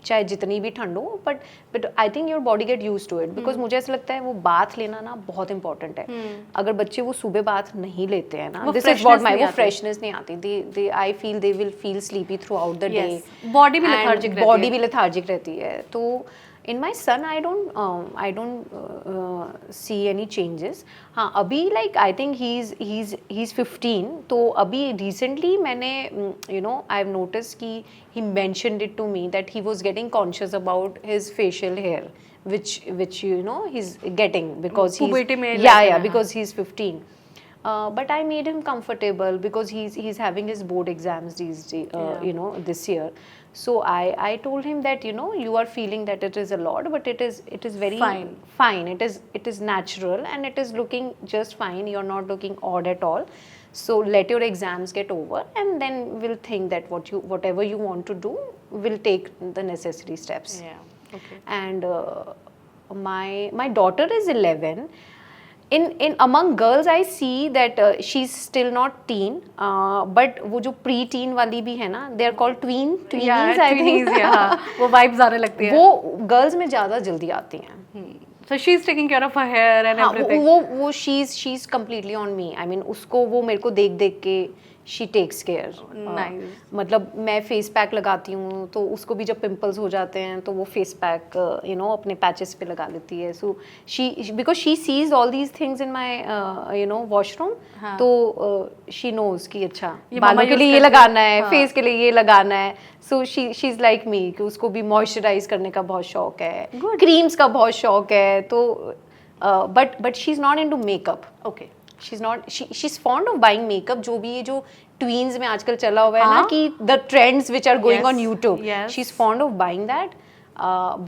चाहे जितनी भी ठंड हो, but I think your body get used to it, because मुझे ऐसा लगता है वो बाथ लेना ना बहुत इंपॉर्टेंट है. अगर बच्चे वो सुबह बाथ नहीं लेते हैं ना, this is what my वो फ्रेशनेस नहीं आती. I feel they will feel sleepy throughout the day. Body भी lethargic रहती है. बॉडी भी lethargic रहती है. तो in my son I don't see any changes. हाँ, अभी like I think he's 15, तो अभी recently मैंने you know I've noticed कि he mentioned it to me that he was getting conscious about his facial hair, which you know he's getting because he's puberty में yeah because he's 15. But I made him comfortable because he's having his board exams this year. So I told him that you are feeling that it is a lot, but it is very fine. It is natural and it is looking just fine. You're not looking odd at all. So let your exams get over, and then we'll think that whatever you want to do, we'll take the necessary steps. Yeah. Okay. And my daughter is 11. In among girls I see that she's still not teen, but वो जो pre-teen वाली भी है ना, they are called tweenies. I think. Yeah, वो vibes आने लगती है. वो girls में ज़्यादा जल्दी आती हैं. So she's taking care of her hair and everything. वो she's completely on me. I mean उसको वो मेरे को देख के she takes care. Nice. मतलब मैं फेस पैक लगाती हूँ तो उसको भी जब पिंपल्स हो जाते हैं तो वो फेस पैक अपने पैचेस पे लगा लेती है. सो because she sees all these things in my washroom, तो she knows कि अच्छा बालों के लिए ये लगाना है, फेस के लिए ये लगाना है. सो she's like me कि उसको भी मॉइस्चराइज करने का बहुत शौक है, क्रीम्स का बहुत शौक है. तो but she's not into makeup. Okay. She's fond of buying makeup. जो भी ये जो tweens में आजकल चला हुआ है ना कि the trends which are going on YouTube. She's fond of buying that,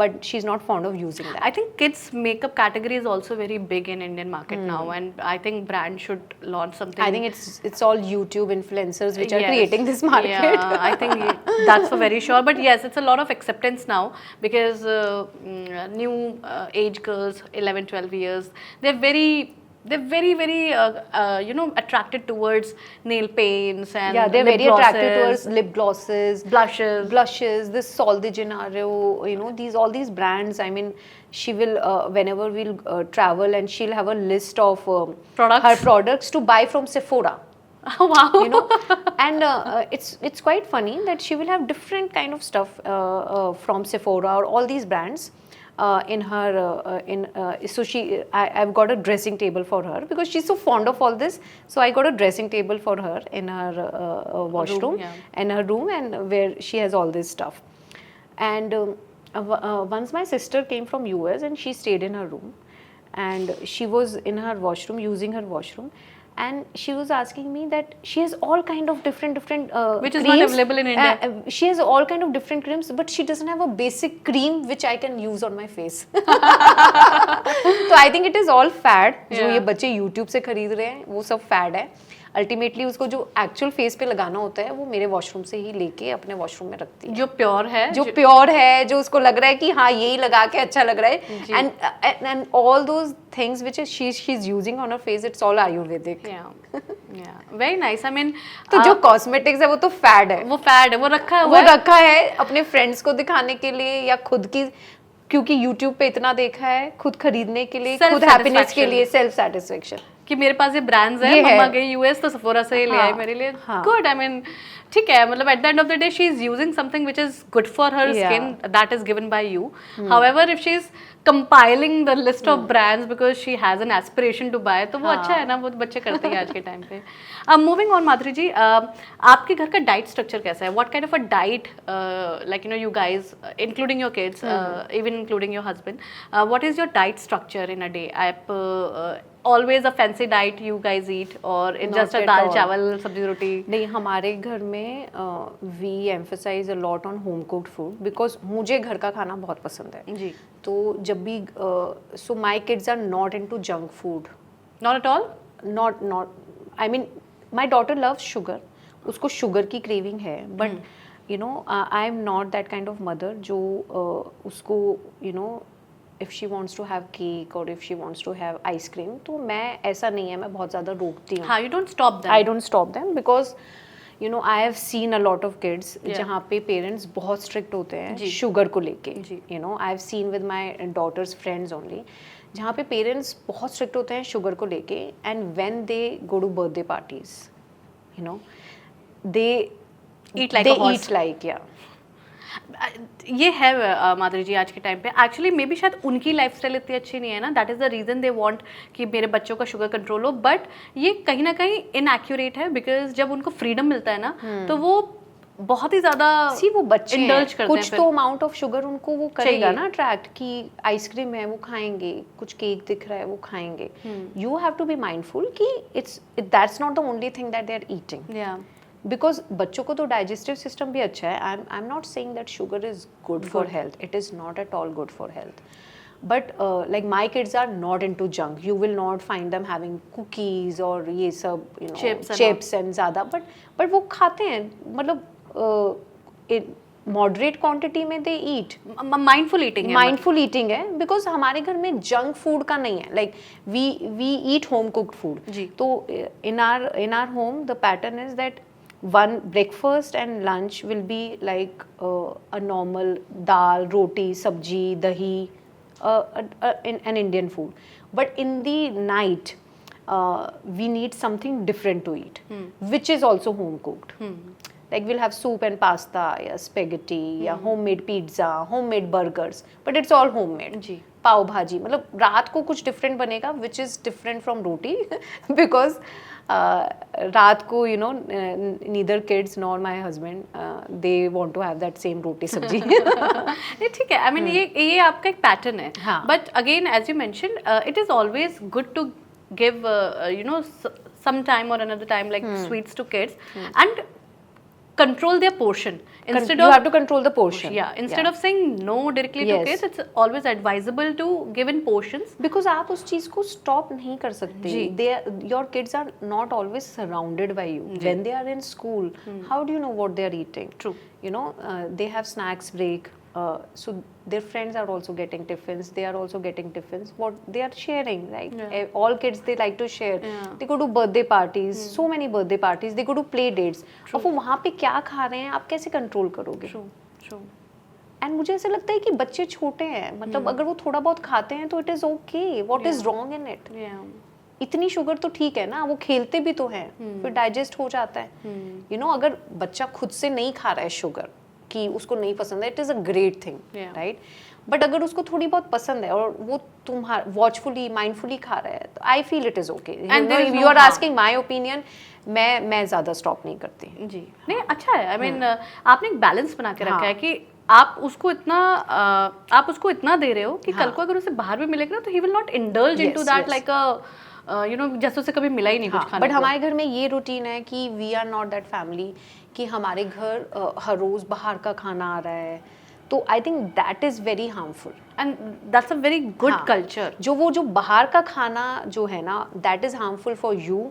but she's not fond of using that. I think kids makeup category is also very big in Indian market now, and I think brands should launch something. I think it's all YouTube influencers which are creating this market. Yeah, I think that's for very sure. But yes, it's a lot of acceptance now because new age girls, 11, 12 years, they're very very attracted towards nail paints and they're very attracted towards lip glosses, blushes, this Sol de Janeiro, all these brands. I mean, she will whenever we'll travel, and she'll have a list of her products to buy from Sephora. Oh, wow. And it's quite funny that she will have different kind of stuff from Sephora or all these brands. In her so I've got a dressing table for her because she's so fond of all this. So I got a dressing table for her in her washroom, in her room, and where she has all this stuff. And once my sister came from US and she stayed in her room, and she was in her washroom using her washroom. And she was asking me that she has all kind of different which is creams. not available in India. She has all kind of different creams, but she doesn't have a basic cream which I can use on my face. So I think it is all fad. जो ये बच्चे YouTube से खरीद रहे हैं वो सब fad है. अल्टीमेटली उसको जो एक्चुअल फेस पे लगाना होता है वो मेरे वॉशरूम से ही लेके अपने वॉशरूम में रखती है. जो प्योर है, जो उसको लग रहा है कि हाँ यही लगा के अच्छा लग रहा है. And all those things which she is using on her face, it's all Ayurvedic. Very nice. I mean तो जो कॉस्मेटिक्स है वो तो फैड है, वो रखा है अपने फ्रेंड्स को दिखाने के लिए या खुद की, क्योंकि YouTube पे इतना देखा है, खुद खरीदने के लिए, खुद हैप्पीनेस के लिए, सेल्फ सेटिस्फेक्शन कि मेरे पास ये ब्रांड्स है, मम्मा गई यूएस तो सफोरा से ही ले आई मेरे लिए. गुड. आई मीन ठीक है, मतलब at the end of the day she is using something which is good for her skin, that is given by you. However if she is compiling the list of brands because she has an aspiration to buy, तो वो अच्छा है ना, वो बच्चे करते हैं आज के टाइम पे. मूविंग ऑन माधुरी जी, आपके घर का डाइट स्ट्रक्चर कैसा है? What kind of a diet like you guys including your kids, even including your husband, what is your diet structure in a day? आप always a fancy diet you guys eat or it's just a dal chawal sabzi roti? नहीं, हमारे घर में we emphasize a lot on home cooked food because मुझे घर का खाना बहुत पसंद है जी. तो जब भी so my kids are not into junk food. Not at all? Not I mean my daughter loves sugar, उसको sugar की craving है, but I am not that kind of mother जो उसको if she wants to have cake or if she wants to have ice cream, तो मैं ऐसा नहीं है, मैं बहुत ज़्यादा रोकती हूँ. हाँ, you don't stop them. I don't stop them because I have seen a lot of kids जहाँ पे parents बहुत strict होते हैं sugar को लेके. I have seen with my daughter's friends only जहाँ पे parents बहुत strict होते हैं sugar को लेके, and when they go to birthday parties, they eat like ये है माधुरी जी आज के टाइम पे. एक्चुअली मे बी शायद उनकी लाइफस्टाइल इतनी अच्छी नहीं है ना, that is the reason they want कि मेरे बच्चों का शुगर कंट्रोल हो. बट ये कहीं ना कहीं इनएक्यूरेट है बिकॉज जब उनको फ्रीडम मिलता है ना तो वो बहुत ही ज्यादा सी वो बच्चे indulge हैं, करते कुछ हैं फिर। तो अमाउंट ऑफ शुगर उनको वो करेगा चाहिए। ना अट्रैक्ट, कि आइसक्रीम है वो खाएंगे, कुछ केक दिख रहा है वो खाएंगे. You have to be mindful कि that's not the only thing that they are eating. या बिकॉज बच्चों को तो डाइजेस्टिव सिस्टम भी अच्छा है. I am not saying that sugar is good for health, it is not at all good for health. But like my kids are not into junk. You will not find them having cookies or ये सब chips and ज़्यादा. But वो खाते हैं, मतलब in moderate quantity में they eat. Mindful eating है। Mindful eating है, because हमारे घर में junk food का नहीं है. Like we eat home cooked food. जी। तो in our home the pattern is that one breakfast and lunch will be like a normal dal, roti, sabji, dahi. In an Indian food, but in the night we need something different to eat, which is also home cooked. Like we'll have soup and pasta, या spaghetti, या homemade pizza, homemade burgers, but it's all homemade. जी। पाव भाजी, मतलब रात को कुछ different बनेगा which is different from roti because रात को neither kids nor my husband they want to have that same रोटी सब्जी. नहीं ठीक है, आई मीन ये आपका एक पैटर्न है. हाँ. But again as you mention it is always good to give some time or another time like sweets to kids and control their portion instead You of have to control the portion. instead of saying no directly to Yes. kids, it's always advisable to give in portions. Because आप उस चीज को stop नहीं कर सकते. Your kids are not always surrounded by you. When they are in school, how do you know what they are eating? True. They have snacks break. So their friends are also getting tiffins. They are also getting tiffins. What they are sharing, right? All kids, they like to share. They go to birthday parties. So many birthday parties. They go to play dates. और वो वहाँ पे क्या खा रहे हैं आप कैसे कंट्रोल करोगे? True. एंड मुझे ऐसा लगता है कि बच्चे छोटे हैं, मतलब अगर वो थोड़ा बहुत खाते हैं तो it is okay. What is wrong in it? इतनी शुगर तो ठीक है ना, वो खेलते भी तो हैं, फिर डाइजेस्ट हो जाता है. अगर बच्चा खुद से नहीं खा रहा है शुगर, कि उसको नहीं पसंद है, it is a great thing, right. But अगर उसको थोड़ी बहुत पसंद है और वो तुम्हारा वॉचफुली माइंडफुली खा रहा है, तो I feel it is okay. You are asking my opinion. मैं ज्यादा स्टॉप नहीं करती. जी नहीं, अच्छा है. आई मीन आपने एक बैलेंस बना के रखा है कि आप उसको इतना दे रहे हो कि कल को अगर उसे बाहर भी मिलेगा तो he will not indulge into that like जैसे उसे कभी मिला ही नहीं कुछ खाने. बट हमारे घर में ये रूटीन है कि we are not that family कि हमारे घर हर रोज बाहर का खाना आ रहा है. तो I think that is very harmful and that's a very good culture. जो बाहर का खाना जो है ना, that is harmful for you,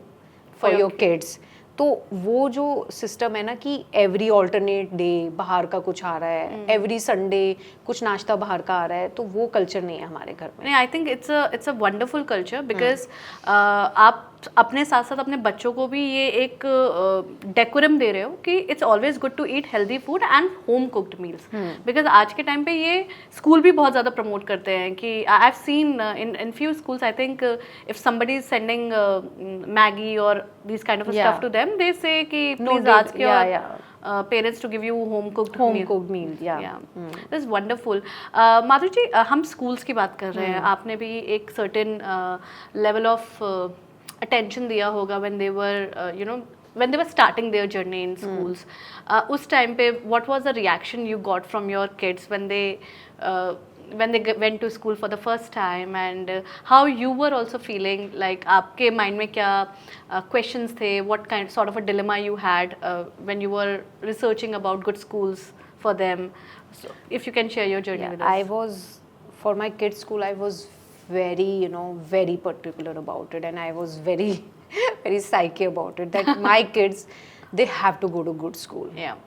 for your kids. तो वो जो सिस्टम है ना कि एवरी ऑल्टरनेट डे बाहर का कुछ आ रहा है, एवरी संडे कुछ नाश्ता बाहर का आ रहा है, तो वो कल्चर नहीं है हमारे घर में. नहीं, आई think it's a wonderful culture because आप अपने साथ साथ अपने बच्चों को भी ये एक डेकोरम दे रहे हो कि it's always good to eat healthy food and home cooked meals. Because आज के टाइम पे ये स्कूल भी बहुत ज़्यादा प्रमोट करते हैं कि I have seen in few schools, I think if somebody is sending Maggi और this kind of stuff to them, they say कि please ask your parents to give you home cooked meal. This is wonderful. माधुरी जी, हम schools की बात कर रहे हैं. आपने भी एक certain level of attention दिया होगा when they were when they were starting their journey in schools. उस time पे what was the reaction you got from your kids when they went to school for the first time, and how you were also feeling? Like आपके mind में क्या questions थे? What sort of a dilemma you had when you were researching about good schools for them? So if you can share your journey with us. For my kids' school, I was very, very particular about it, and I was very, very psyche about it that my kids, they have to go to good school. Yeah.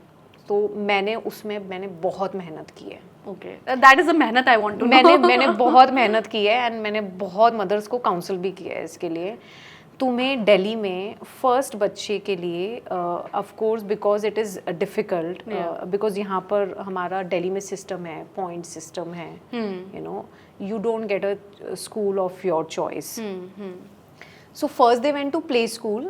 तो मैंने बहुत मेहनत की है. Okay, that is a मेहनत I want to know. मैंने बहुत मेहनत की है एंड मैंने बहुत मदर्स को काउंसिल भी किया है इसके लिए. तुम्हें दिल्ली में फर्स्ट बच्चे के लिए of course because it is difficult, because यहाँ पर हमारा दिल्ली में सिस्टम है, पॉइंट सिस्टम है, you don't get a school of your choice. So first they went to play school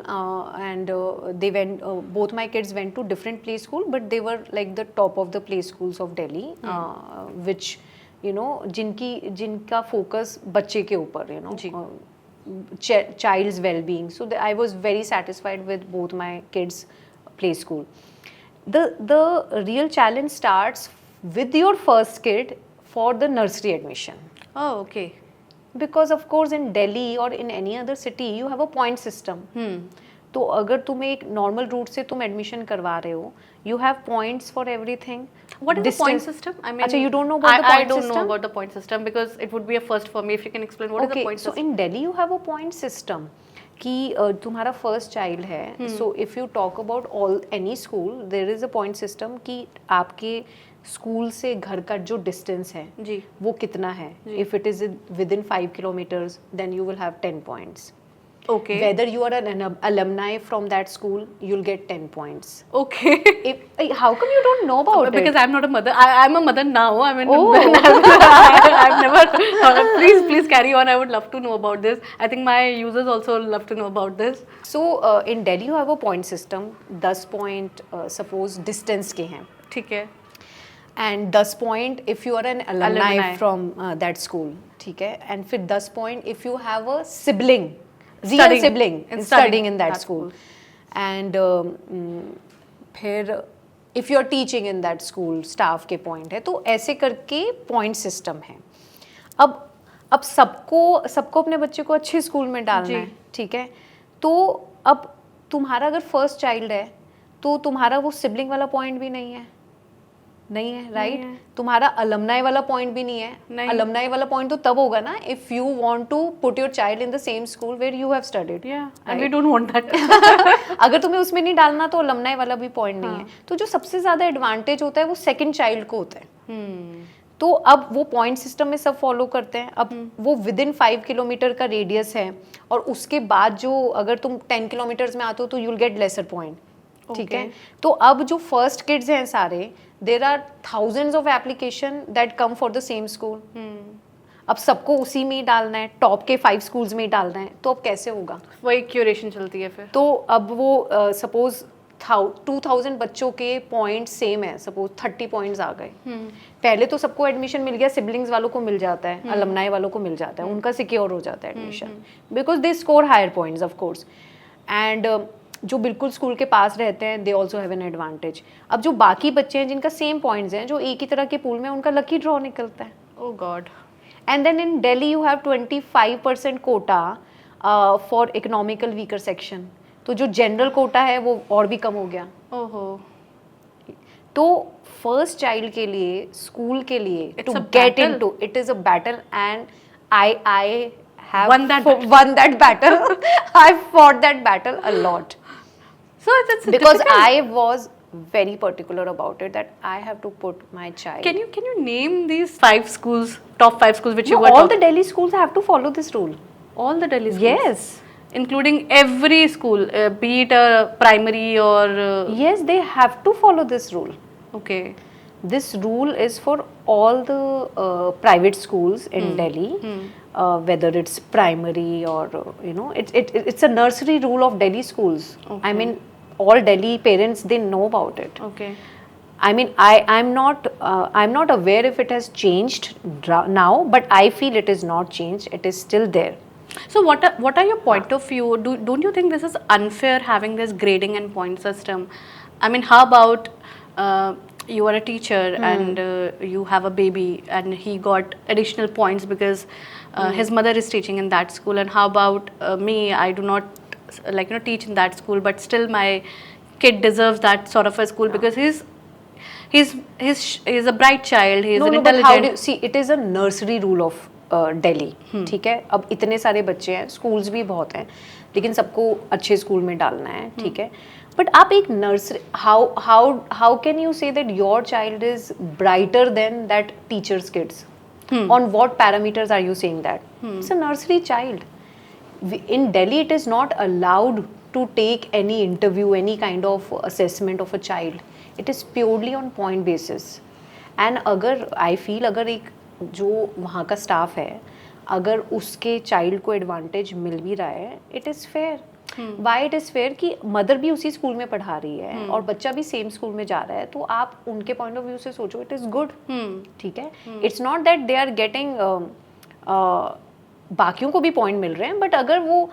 and they went, both my kids went to different play school, but they were like the top of the play schools of Delhi, which जिनका focus बच्चे के ऊपर, child's well-being. So I was very satisfied with both my kids' play school. the real challenge starts with your first kid for the nursery admission. Oh, okay. Because of course in Delhi or in any other city you have a point system. तो अगर तुम्हें एक normal route से तुम admission करवा रहे हो, you have points for everything. What is the point system? I mean, अच्छा, you don't know about the point I don't know system? about the point system because it would be a first for me. If you can explain what is the point so system? in Delhi you have a point system कि तुम्हारा first child है, so if you talk about all any school there is a point system कि आपके school से घर का जो distance है जी वो कितना है. If it is within 5 kilometres then you will have 10 points. Okay. Whether you are an alumni from that school, you'll get 10 points. Okay. How come you don't know about Because it? I'm not a mother. I'm a mother now. I mean, Oh. I've never. Please carry on. I would love to know about this. I think my users also love to know about this. So in Delhi you have a point system. 10 point suppose distance के हैं. ठीक है. And 10 point if you are an alumni from that school. ठीक है. And फिर 10 point if you have a sibling. Real sibling studying in that school. And फिर if you are teaching in that school staff के point है, तो ऐसे करके point system है. अब सबको अपने बच्चे को अच्छे स्कूल में डालना है, ठीक है. तो अब तुम्हारा अगर फर्स्ट चाइल्ड है तो तुम्हारा वो सिबलिंग वाला पॉइंट भी नहीं है राइट. तुम्हारा अलमनाई वाला पॉइंट भी नहीं है. अलमनाई वाला पॉइंट तो तब होगा ना if you want to put your child in the same school where you have studied. And we don't want that. अगर तुम्हें उसमें नहीं डालना तो अलमनाई वाला भी पॉइंट नहीं है. तो जो सबसे ज्यादा एडवांटेज होता है वो सेकंड चाइल्ड को होता है. तो अब वो पॉइंट सिस्टम में सब फॉलो करते हैं. अब वो विद इन 5 किलोमीटर का रेडियस है और उसके बाद जो अगर तुम 10 किलोमीटर्स में आते हो तो you will get lesser point. ठीक है. तो अब जो फर्स्ट किड्स हैं सारे, there are thousands of application that come for the same school. अब सबको उसी में ही डालना है, टॉप के 5 स्कूल्स में ही डालना है. तो अब कैसे होगा? वही क्यूरेशन चलती है फिर. तो अब वो सपोज 2000 बच्चों के पॉइंट सेम है, सपोज 30 पॉइंट्स आ गए. पहले तो सबको एडमिशन मिल गया, सिबलिंग्स वालों को मिल जाता है, अलमनाई वालों को मिल जाता है, उनका सिक्योर हो जाता है admission because they score higher points of course. And जो बिल्कुल स्कूल के पास रहते हैं they also have an advantage. अब जो बाकी बच्चे हैं जिनका सेम पॉइंट्स हैं, जो एक ही तरह के पूल में, उनका लकी ड्रॉ निकलता है. Oh god. And then in Delhi you have 25% quota for economical weaker section. तो जो जनरल कोटा है वो और भी कम हो गया. ओहो. तो फर्स्ट चाइल्ड के लिए, स्कूल के लिए, It's to a get battle. Into it is a battle and I have Won that won that battle. I fought that battle a lot. So it's Because difficult. I was very particular about it that I have to put my child. Can you name these 5 schools, top 5 schools which you No, were all the Delhi schools have to follow this rule. all the Delhi schools? Yes. Including every school, be it a primary or Yes, they have to follow this rule. okay. This rule is for all the private schools in Delhi, whether it's primary or it's a nursery rule of Delhi schools. I mean, all Delhi parents, they know about it. Okay. I mean, I'm not aware if it has changed now, but I feel it is not changed. It is still there. So what are your point of view? Don't you think this is unfair having this grading and point system? I mean, how about you are a teacher and you have a baby and he got additional points because his mother is teaching in that school, and how about me? I do not teach in that school, but still my kid deserves that sort of a school because he's a bright child. He's an But how do intelligent. you see? It is a nursery rule of Delhi. ठीक है. अब इतने सारे बच्चे हैं, schools भी बहुत हैं, लेकिन सबको अच्छे स्कूल में डालना है. ठीक है. बट आप एक nursery, how can you say that your child is brighter than that teacher's kids? On what parameters are you saying that? It's a nursery child. In Delhi, it is not allowed to take any interview, any kind of assessment of a child. It is purely on point basis. And अगर I feel अगर एक जो वहाँ का staff है, अगर उसके child को एडवांटेज मिल भी रहा है, it is fair. Why it is fair कि मदर भी उसी स्कूल में पढ़ा रही है और बच्चा भी सेम स्कूल में जा रहा है, तो आप उनके पॉइंट ऑफ व्यू से सोचो, इट इज़ गुड. ठीक है. It's not that they are getting बाकियों को भी पॉइंट मिल रहे हैं, बट अगर वो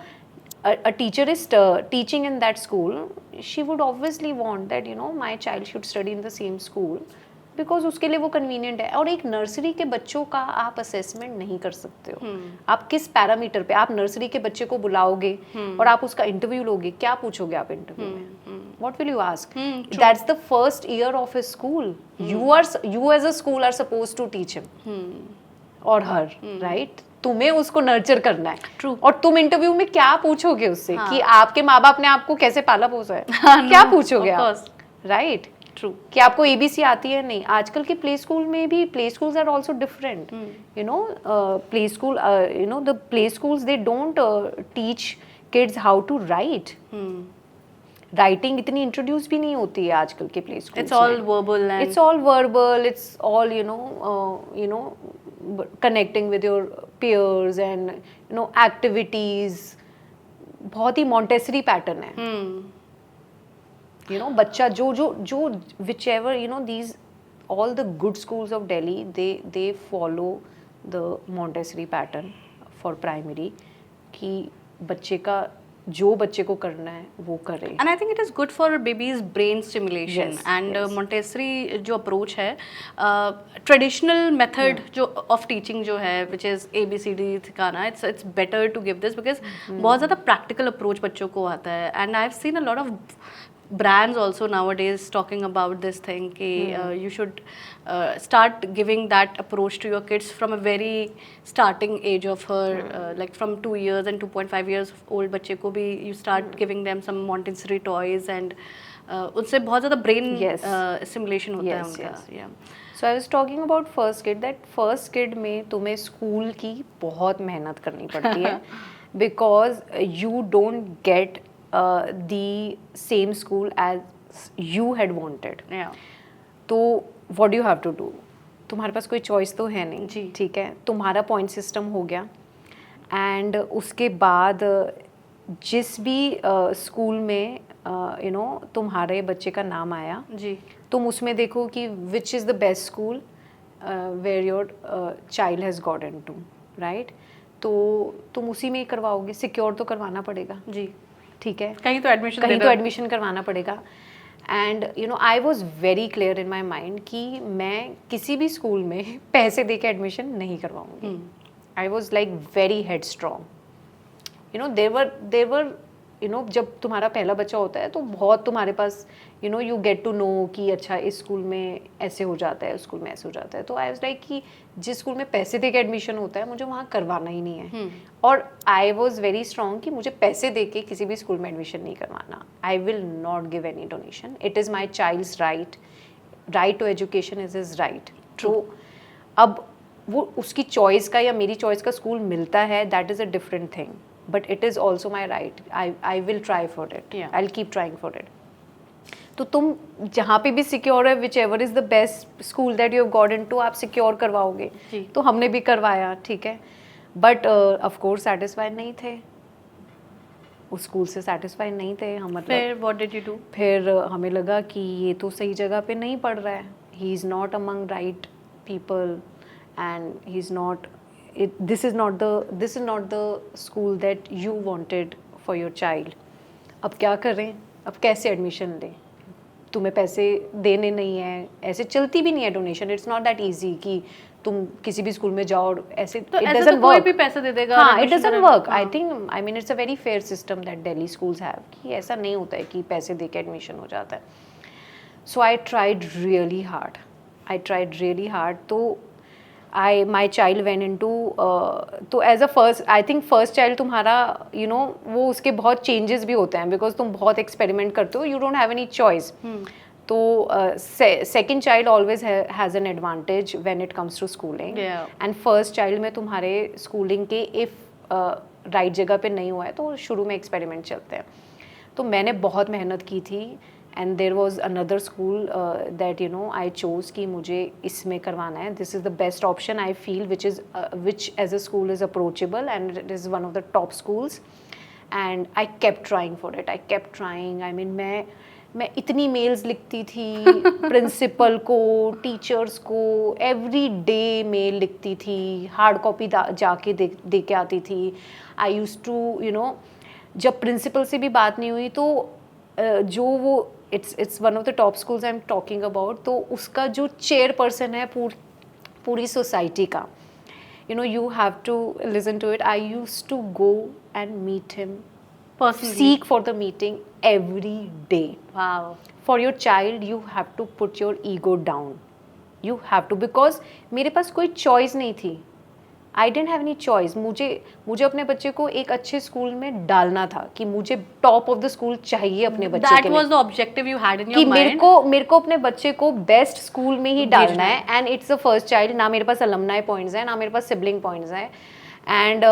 a teacher is teaching in that school, she would obviously want that my child should study in the same school because उसके लिए वो convenient है. और एक नर्सरी के बच्चों का आप असेसमेंट नहीं कर सकते हो. आप किस पैरामीटर पे, आप नर्सरी के बच्चे को बुलाओगे और आप उसका इंटरव्यू लोगे, क्या पूछोगे आप इंटरव्यू में? What will you ask? That's the first year of his school. You as a school are supposed to teach him or her, right? तुम्हें उसको नर्चर करना है. True. और तुम इंटरव्यू में क्या पूछोगे उससे कि आपके माँ बाप ने आपको कैसे पाला पोसा है? हाँ, क्या no, पूछोगे of आप? course. राइट. True. कि आपको एबीसी आती है? नहीं. आजकल के प्ले स्कूल में भी, play schools are also different. Play school, the play schools they don't teach kids how to write. Writing इतनी इंट्रोड्यूस भी नहीं होती है आजकल के play schools. It's all verbal and It's all verbal. It's all connecting with your peers and activities. बहुत ही Montessori pattern है. बच्चा जो whichever these all the good schools of Delhi, they follow the Montessori pattern for primary कि बच्चे का जो बच्चे को करना है वो करे. And I think it is good for baby's brain stimulation. Yes, and yes. Montessori जो approach है, traditional method जो of teaching जो है, which is ABCD सिखाना, it's better to give this because बहुत ज़्यादा practical approach बच्चों को आता है. And I've seen a lot of brands also nowadays talking about this thing कि you should start giving that approach to your kids from a very starting age of her, like from 2 years and 2.5 years old बच्चे को भी you start giving them some Montessori toys and उससे बहुत ज़्यादा brain stimulation होता है उनका. Yeah. So I was talking about first kid, that first kid में तुम्हें स्कूल की बहुत मेहनत करनी पड़ती है because you don't get the same school as you had wanted. Yeah. तो what do you have to do? तुम्हारे पास कोई चॉइस तो है नहीं. जी. ठीक है, तुम्हारा पॉइंट सिस्टम हो गया एंड उसके बाद जिस भी स्कूल में तुम्हारे बच्चे का नाम आया जी. तुम उसमें देखो कि which is the best school where your child has got into, right? तो तुम उसी में ही करवाओगे. सिक्योर तो करवाना पड़ेगा. जी. ठीक है, कहीं तो एडमिशन करवाना पड़ेगा. And I was very clear in my mind कि मैं किसी भी स्कूल में पैसे दे के एडमिशन नहीं करवाऊंगी. I was like very head strong. देवर जब तुम्हारा पहला बच्चा होता है तो बहुत तुम्हारे पास यू गेट टू नो कि अच्छा इस स्कूल में ऐसे हो जाता है, उस स्कूल में ऐसे हो जाता है. तो आई वाज लाइक कि जिस स्कूल में पैसे दे के एडमिशन होता है मुझे वहाँ करवाना ही नहीं है. और आई वॉज वेरी स्ट्रॉन्ग कि मुझे पैसे दे के किसी भी स्कूल में एडमिशन नहीं करवाना. I will not give any donation. It is my child's right to education is his right. तो अब वो उसकी चॉइस का या मेरी चॉइस का स्कूल मिलता है, that is a different thing. But it is also my right. I will try for it. Yeah. I'll keep trying for it. तो तुम जहाँ पे भी सिक्योर है, whichever is the best school that you have got into, आप secure करवाओगे. तो हमने भी करवाया, ठीक है. But of course satisfied नहीं थे. उस स्कूल से satisfied नहीं थे हम. मतलब फिर what did you do? फिर हमें लगा कि ये तो सही जगह पे नहीं पढ़ रहा है. He is not among right people and he is not. This is not the school that you wanted for your child. अब क्या करें? अब कैसे एडमिशन लें? तुम्हें पैसे देने नहीं है, ऐसे चलती भी नहीं है donation. It's not that easy कि तुम किसी भी स्कूल में जाओ और ऐसे. तो it ऐसे doesn't तो कोई work. भी पैसे दे देगा. हाँ, it doesn't work. I mean it's a very fair system that Delhi schools have कि ऐसा नहीं होता है कि पैसे दे के एडमिशन हो जाता है. So I tried really hard. तो my child went into तो as a first child तुम्हारा वो उसके बहुत changes भी होते हैं because तुम बहुत experiment करते हो. You don't have any choice. तो second child always has an advantage when it comes to schooling. Yeah. And first child में तुम्हारे schooling के if right जगह पे नहीं हुआ है तो शुरू में experiment चलते हैं. तो मैंने बहुत मेहनत की थी. And there was another school that I chose कि मुझे इसमें करवाना है. This is the best option I feel, which as a school is approachable and it is one of the top schools. And I kept trying for it. I mean मैं इतनी mails लिखती थी principal को, teachers को, every day mail लिखती थी, hard copy जाके दे के आती थी. आई यूज्ड टू जब प्रिंसिपल से भी बात नहीं हुई तो जो वो it's one of the top schools I am talking about, तो उसका जो चेयरपर्सन है पूरी सोसाइटी का, you know, you have to listen to it. I used to go and meet him Personally. seek for the meeting every day. Wow. For your child you have to put your ego down, you have to, because मेरे पास कोई choice नहीं थी. I didn't have any choice. मुझे अपने बच्चे को एक अच्छे स्कूल में डालना था कि मुझे टॉप ऑफ द स्कूल चाहिए अपने बच्चे That के लिए. was the objective you had in your कि mind. मेरे को अपने बच्चे को बेस्ट स्कूल में ही डालना है, and it's the first child. ना मेरे पास अलमनाई पॉइंट्स हैं, ना मेरे पास सिबलिंग पॉइंट्स हैं, एंड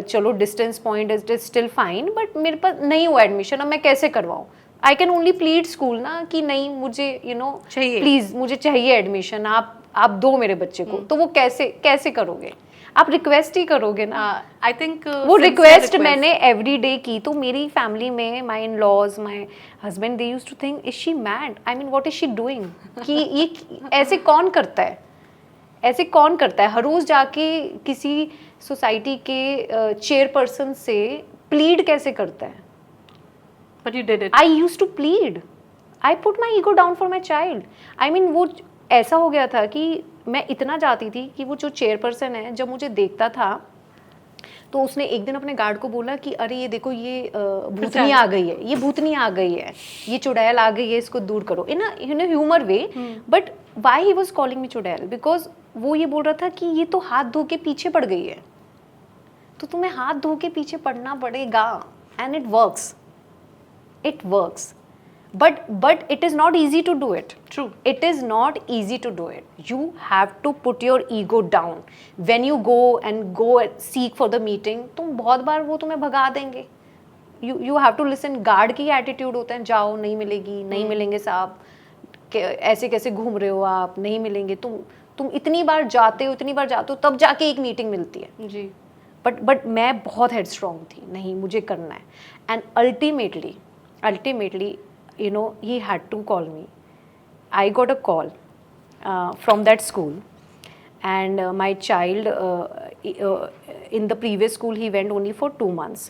चलो distance point is still fine, but मेरे पास नहीं हुआ एडमिशन. अब मैं कैसे करवाऊँ? I can only plead school ना कि नहीं मुझे चाहिए. प्लीज मुझे चाहिए एडमिशन, आप दो मेरे बच्चे को. तो वो कैसे करोगे? आप रिक्वेस्ट ही करोगे ना. आई थिंक वो रिक्वेस्ट मैंने एवरी डे की. तो मेरी फैमिली में my in laws, my husband, they used to think is she mad, I mean what is she doing, कि ये ऐसे कौन करता है, ऐसे कौन करता है हर रोज जाके किसी सोसाइटी के चेयरपर्सन से प्लीड कैसे करता है. But you did it. I used to plead, I put my ego down for my child. I mean वो ऐसा हो गया था कि मैं इतना चाहती थी कि वो जो चेयरपर्सन है जब मुझे देखता था तो उसने एक दिन अपने गार्ड को बोला कि अरे ये देखो ये भूतनी आ गई है, ये भूतनी आ गई है, ये चुड़ैल आ गई है, इसको दूर करो, in a humour way. But why he was calling me चुड़ैल? बिकॉज वो ये बोल रहा था कि ये तो हाथ धो के पीछे पड़ गई है, तो तुम्हें हाथ धो के पीछे पड़ना पड़ेगा. And it works, but it is not easy to do it. True. It is not easy to do it. You have to put your ego down when you go and seek for the meeting. तुम बहुत बार वो तुम्हें भगा देंगे. You have to listen. Guard की attitude होता है, जाओ नहीं मिलेगी, नहीं मिलेंगे साहब, ऐसे कैसे घूम रहे हो आप, नहीं मिलेंगे. तुम इतनी बार जाते हो तब जाके एक मीटिंग मिलती है. जी. बट मैं बहुत हेडस्ट्रॉन्ग थी, नहीं मुझे करना है. And ultimately you know, he had to call me. I got a call from that school, and my child in the previous school he went only for 2 months.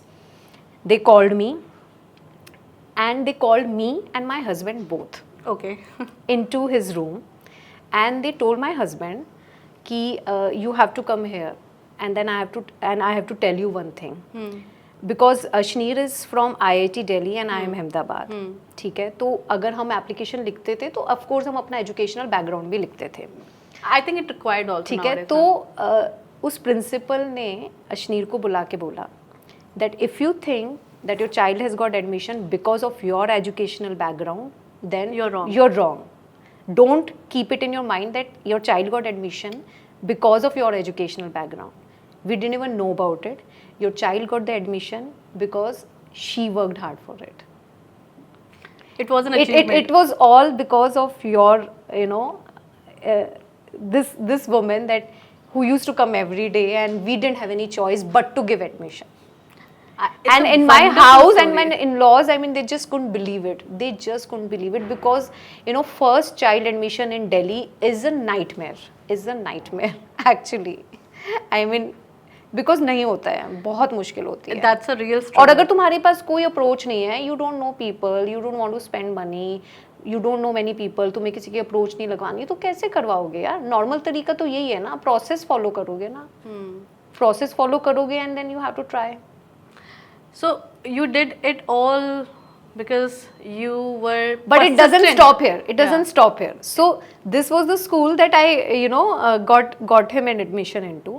They called me, and they called me and my husband both Okay. into his room, and they told my husband कि you have to come here, and then I have to tell you one thing. Because Ashneer is from IIT Delhi and I am Ahmedabad. ठीक है, तो अगर हम application लिखते थे तो of course हम अपना एजुकेशनल बैकग्राउंड भी लिखते थे. आई थिंक इट रिक्वायर्ड ऑल्सो. ठीक है, तो उस प्रिंसिपल ने अशनीर को बुला के बोला that if you think that your child has got admission because of your educational background, then you're wrong. Don't keep it in your mind that your child got admission because of your educational background. We didn't even know about it. Your child got the admission because she worked hard for it. It was an achievement. It was all because of your, this woman that who used to come every day, and we didn't have any choice but to give admission. It's And a in my wonderful house story. and my in-laws, I mean, they just couldn't believe it. Because first child admission in Delhi is a nightmare actually. I mean, because नहीं होता है, बहुत मुश्किल होती है. That's a real story. और अगर तुम्हारे पास कोई अप्रोच नहीं है, you don't know people, you don't want to spend money, you don't know many people, तुम्हें किसी की अप्रोच नहीं लगवानी, तो कैसे करवाओगे यार? नॉर्मल तरीका तो यही है ना, प्रोसेस फॉलो करोगे ना, प्रोसेस फॉलो करोगे and then you have to try. So you did it all because you were But it doesn't persistent. stop here. It doesn't Yeah. stop here. So this was the school that I, got him an admission into.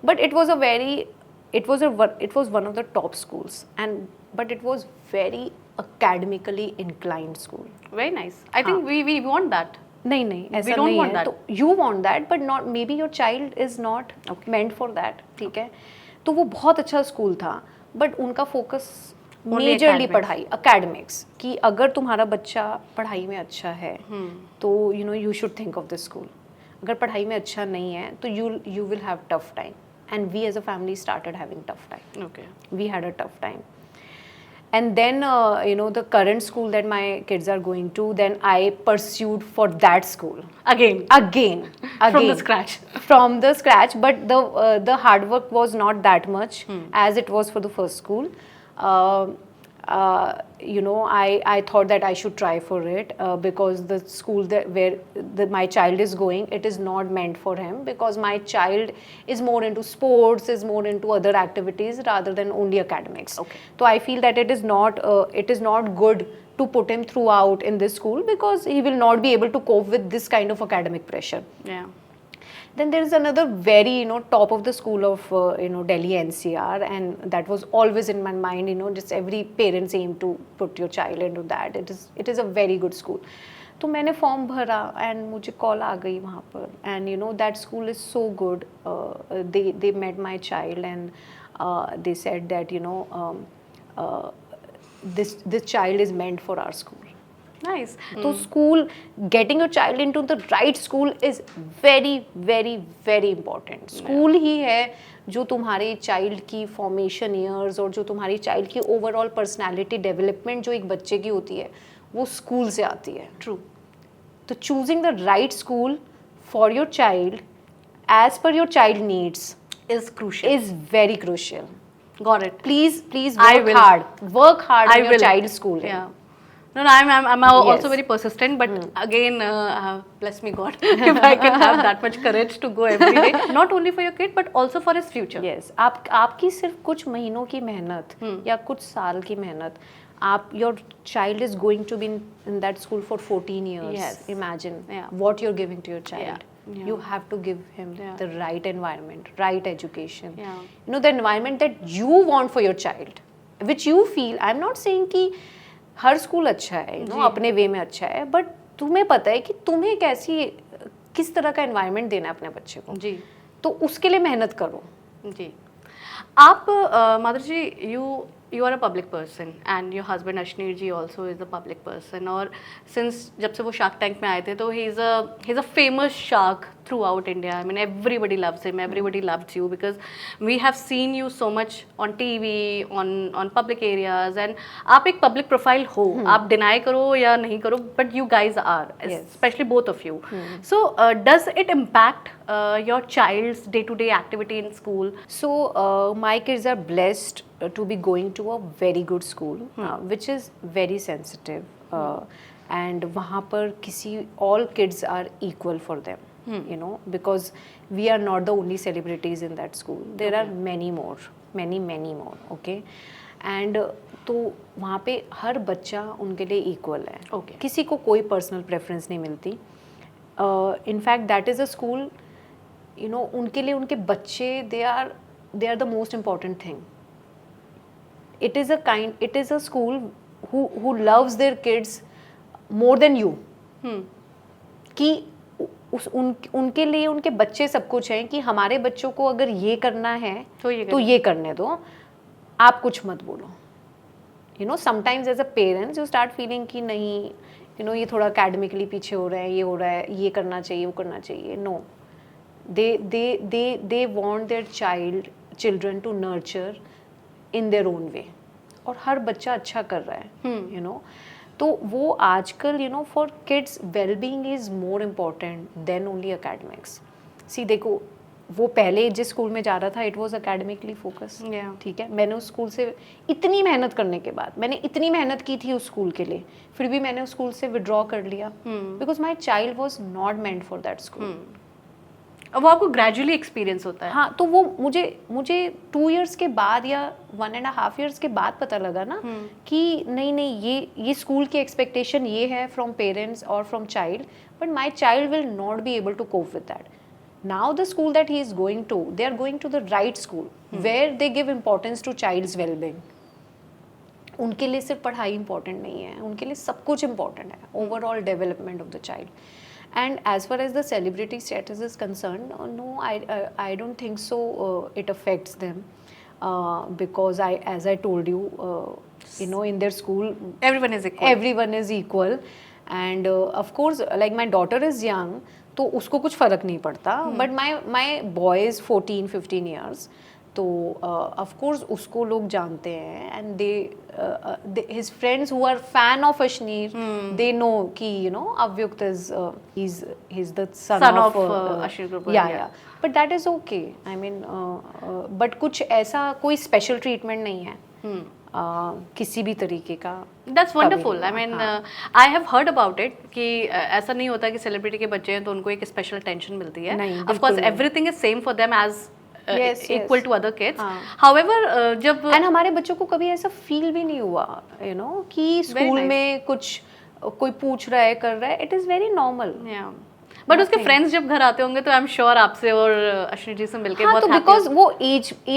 But it was one of the top schools, but it was very academically inclined school. Very nice. I think we want that. नहीं ऐसा don't नहीं want है. that. तो you want that, but not maybe your child is not meant for that. ठीक है, तो वो बहुत अच्छा स्कूल था, बट उनका फोकस Only मेजरली academics. पढ़ाई, अकेडमिक्स, कि अगर तुम्हारा बच्चा पढ़ाई में अच्छा है तो you should think of this school. अगर पढ़ाई में अच्छा नहीं है तो you will have tough time, and we as a family started having tough time. Okay. We had a tough time. And then, the current school that my kids are going to, then I pursued for that school. Again. From the scratch. From the scratch, but the hard work was not that much as it was for the first school. you know, I thought that I should try for it because the school where my child is going, it is not meant for him, because my child is more into sports, is more into other activities rather than only academics. Okay. So I feel that it is not good to put him throughout in this school, because he will not be able to cope with this kind of academic pressure. Yeah. Then there is another very, top of the school of, Delhi NCR, and that was always in my mind, just every parents aim to put your child into that. It is a very good school. तो मैंने form भरा and मुझे call आ गई वहाँ पर, and that school is so good. they met my child, and they said that this child is meant for our school. Nice. तो school, getting your child into the right school is very very very important. School ही है जो तुम्हारे child की formation years और जो तुम्हारी child की ओवरऑल पर्सनालिटी डेवलपमेंट जो एक बच्चे की होती है, वो स्कूल से आती है. True. तो choosing the right school for your child as per your child needs Is crucial. is very crucial. Got it. Please I work will. hard. Work hard I on your will. child's schooling. Yeah. No, I'm also Yes. very persistent, but again, bless me God, if I can have that much courage to go every day, not only for your kid, but also for his future. Yes. आपकी सिर्फ कुछ महीनों की मेहनत या कुछ साल की मेहनत, your child is going to be in that school for 14 years. Yes. Imagine Yeah. what you're giving to your child. Yeah. You have to give him Yeah. the right environment, right education. Yeah. The environment that you want for your child, which you feel. I'm not saying कि हर school अच्छा है, अपने वे में अच्छा है, but तुम्हें पता है कि तुम्हें किस तरह का एनवायरनमेंट देना है अपने बच्चे को. जी. तो उसके लिए मेहनत करो. जी. आप माधुरी जी, you are a public person and your husband Ashneer ji also is a public person, और since जब से वो Shark Tank में आए थे, तो he's a famous shark throughout India. I mean, everybody loves him, everybody loves you, because we have seen you so much on TV, on public areas, and आप एक public profile हो, आप deny करो या नहीं करो, but you guys are, Yes. especially both of you. So does it impact your child's day-to-day activity in school? So my kids are blessed to be going to a very good school, which is very sensitive, and वहाँ पर all kids are equal for them, because we are not the only celebrities in that school. There are many more, many more, okay? And तो वहाँ पे हर बच्चा उनके लिए equal है. Okay. किसी को कोई personal preference नहीं मिलती. In fact, that is a school, उनके लिए उनके बच्चे, they are the most important thing. It is a school who loves their kids more than you. कि उनके लिए उनके बच्चे सब कुछ हैं, कि हमारे बच्चों को अगर ये करना है तो ये करने दो, आप कुछ मत बोलो. Sometimes as a parents you start feeling कि नहीं, ये थोड़ा academically पीछे हो रहा है, ये हो रहा है, ये करना चाहिए, वो करना चाहिए. No, they want their children to nurture in their own way. और हर बच्चा अच्छा कर रहा है, तो वो आजकल, for kids well-being is more important than only academics. See, देखो, वो पहले जिस स्कूल में जा रहा था, it was academically focused. ठीक है, मैंने उस स्कूल से इतनी मेहनत करने के बाद, मैंने इतनी मेहनत की थी उस स्कूल के लिए, फिर भी मैंने उस स्कूल से विड्रॉ कर लिया, because my child was not meant for that school. अब वो आपको ग्रेजुअली एक्सपीरियंस होता है. हाँ, तो वो मुझे 2 years के बाद या 1.5 years के बाद पता लगा ना कि नहीं, ये स्कूल की एक्सपेक्टेशन ये है फ्रॉम पेरेंट्स और from child, but my child will not be able to cope with that. Now the school that he is going to, they are going to the right school where they give importance to child's wellbeing. उनके लिए सिर्फ पढ़ाई important नहीं है, उनके लिए सब कुछ इंपॉर्टेंट है, overall development of the child. And as far as the celebrity status is concerned, no, I don't think so. It affects them because as I told you, in their school, everyone is equal, and of course, like my daughter is young, तो उसको कुछ फर्क नहीं पड़ता. But my boy is 14-15 years. तो of course उसको लोग जानते हैं, and his friends who are fan of Ashneer, they know कि Avyukt is he's the son of Ashneer Group. Yeah. But that is okay. I mean, but कुछ ऐसा कोई special treatment नहीं है. किसी भी तरीके का। That's wonderful. I mean, I have heard about it कि ऐसा नहीं होता कि सेलिब्रिटी के बच्चे हैं तो उनको एक स्पेशल अटेंशन मिलती है. नहीं, Of course, everything is same for them as Yes, equal yes. to other kids. However, जब एंड हमारे बच्चों को कभी ऐसा फील भी नहीं हुआ कि स्कूल nice. में कुछ कोई पूछ रहा है, कर रहा है, it is very normal. But उसके फ्रेंड्स जब घर आते होंगे तो आई एम श्योर आपसे और अश्विनी जी से मिलके हाँ, बहुत तो happy बिकॉज वो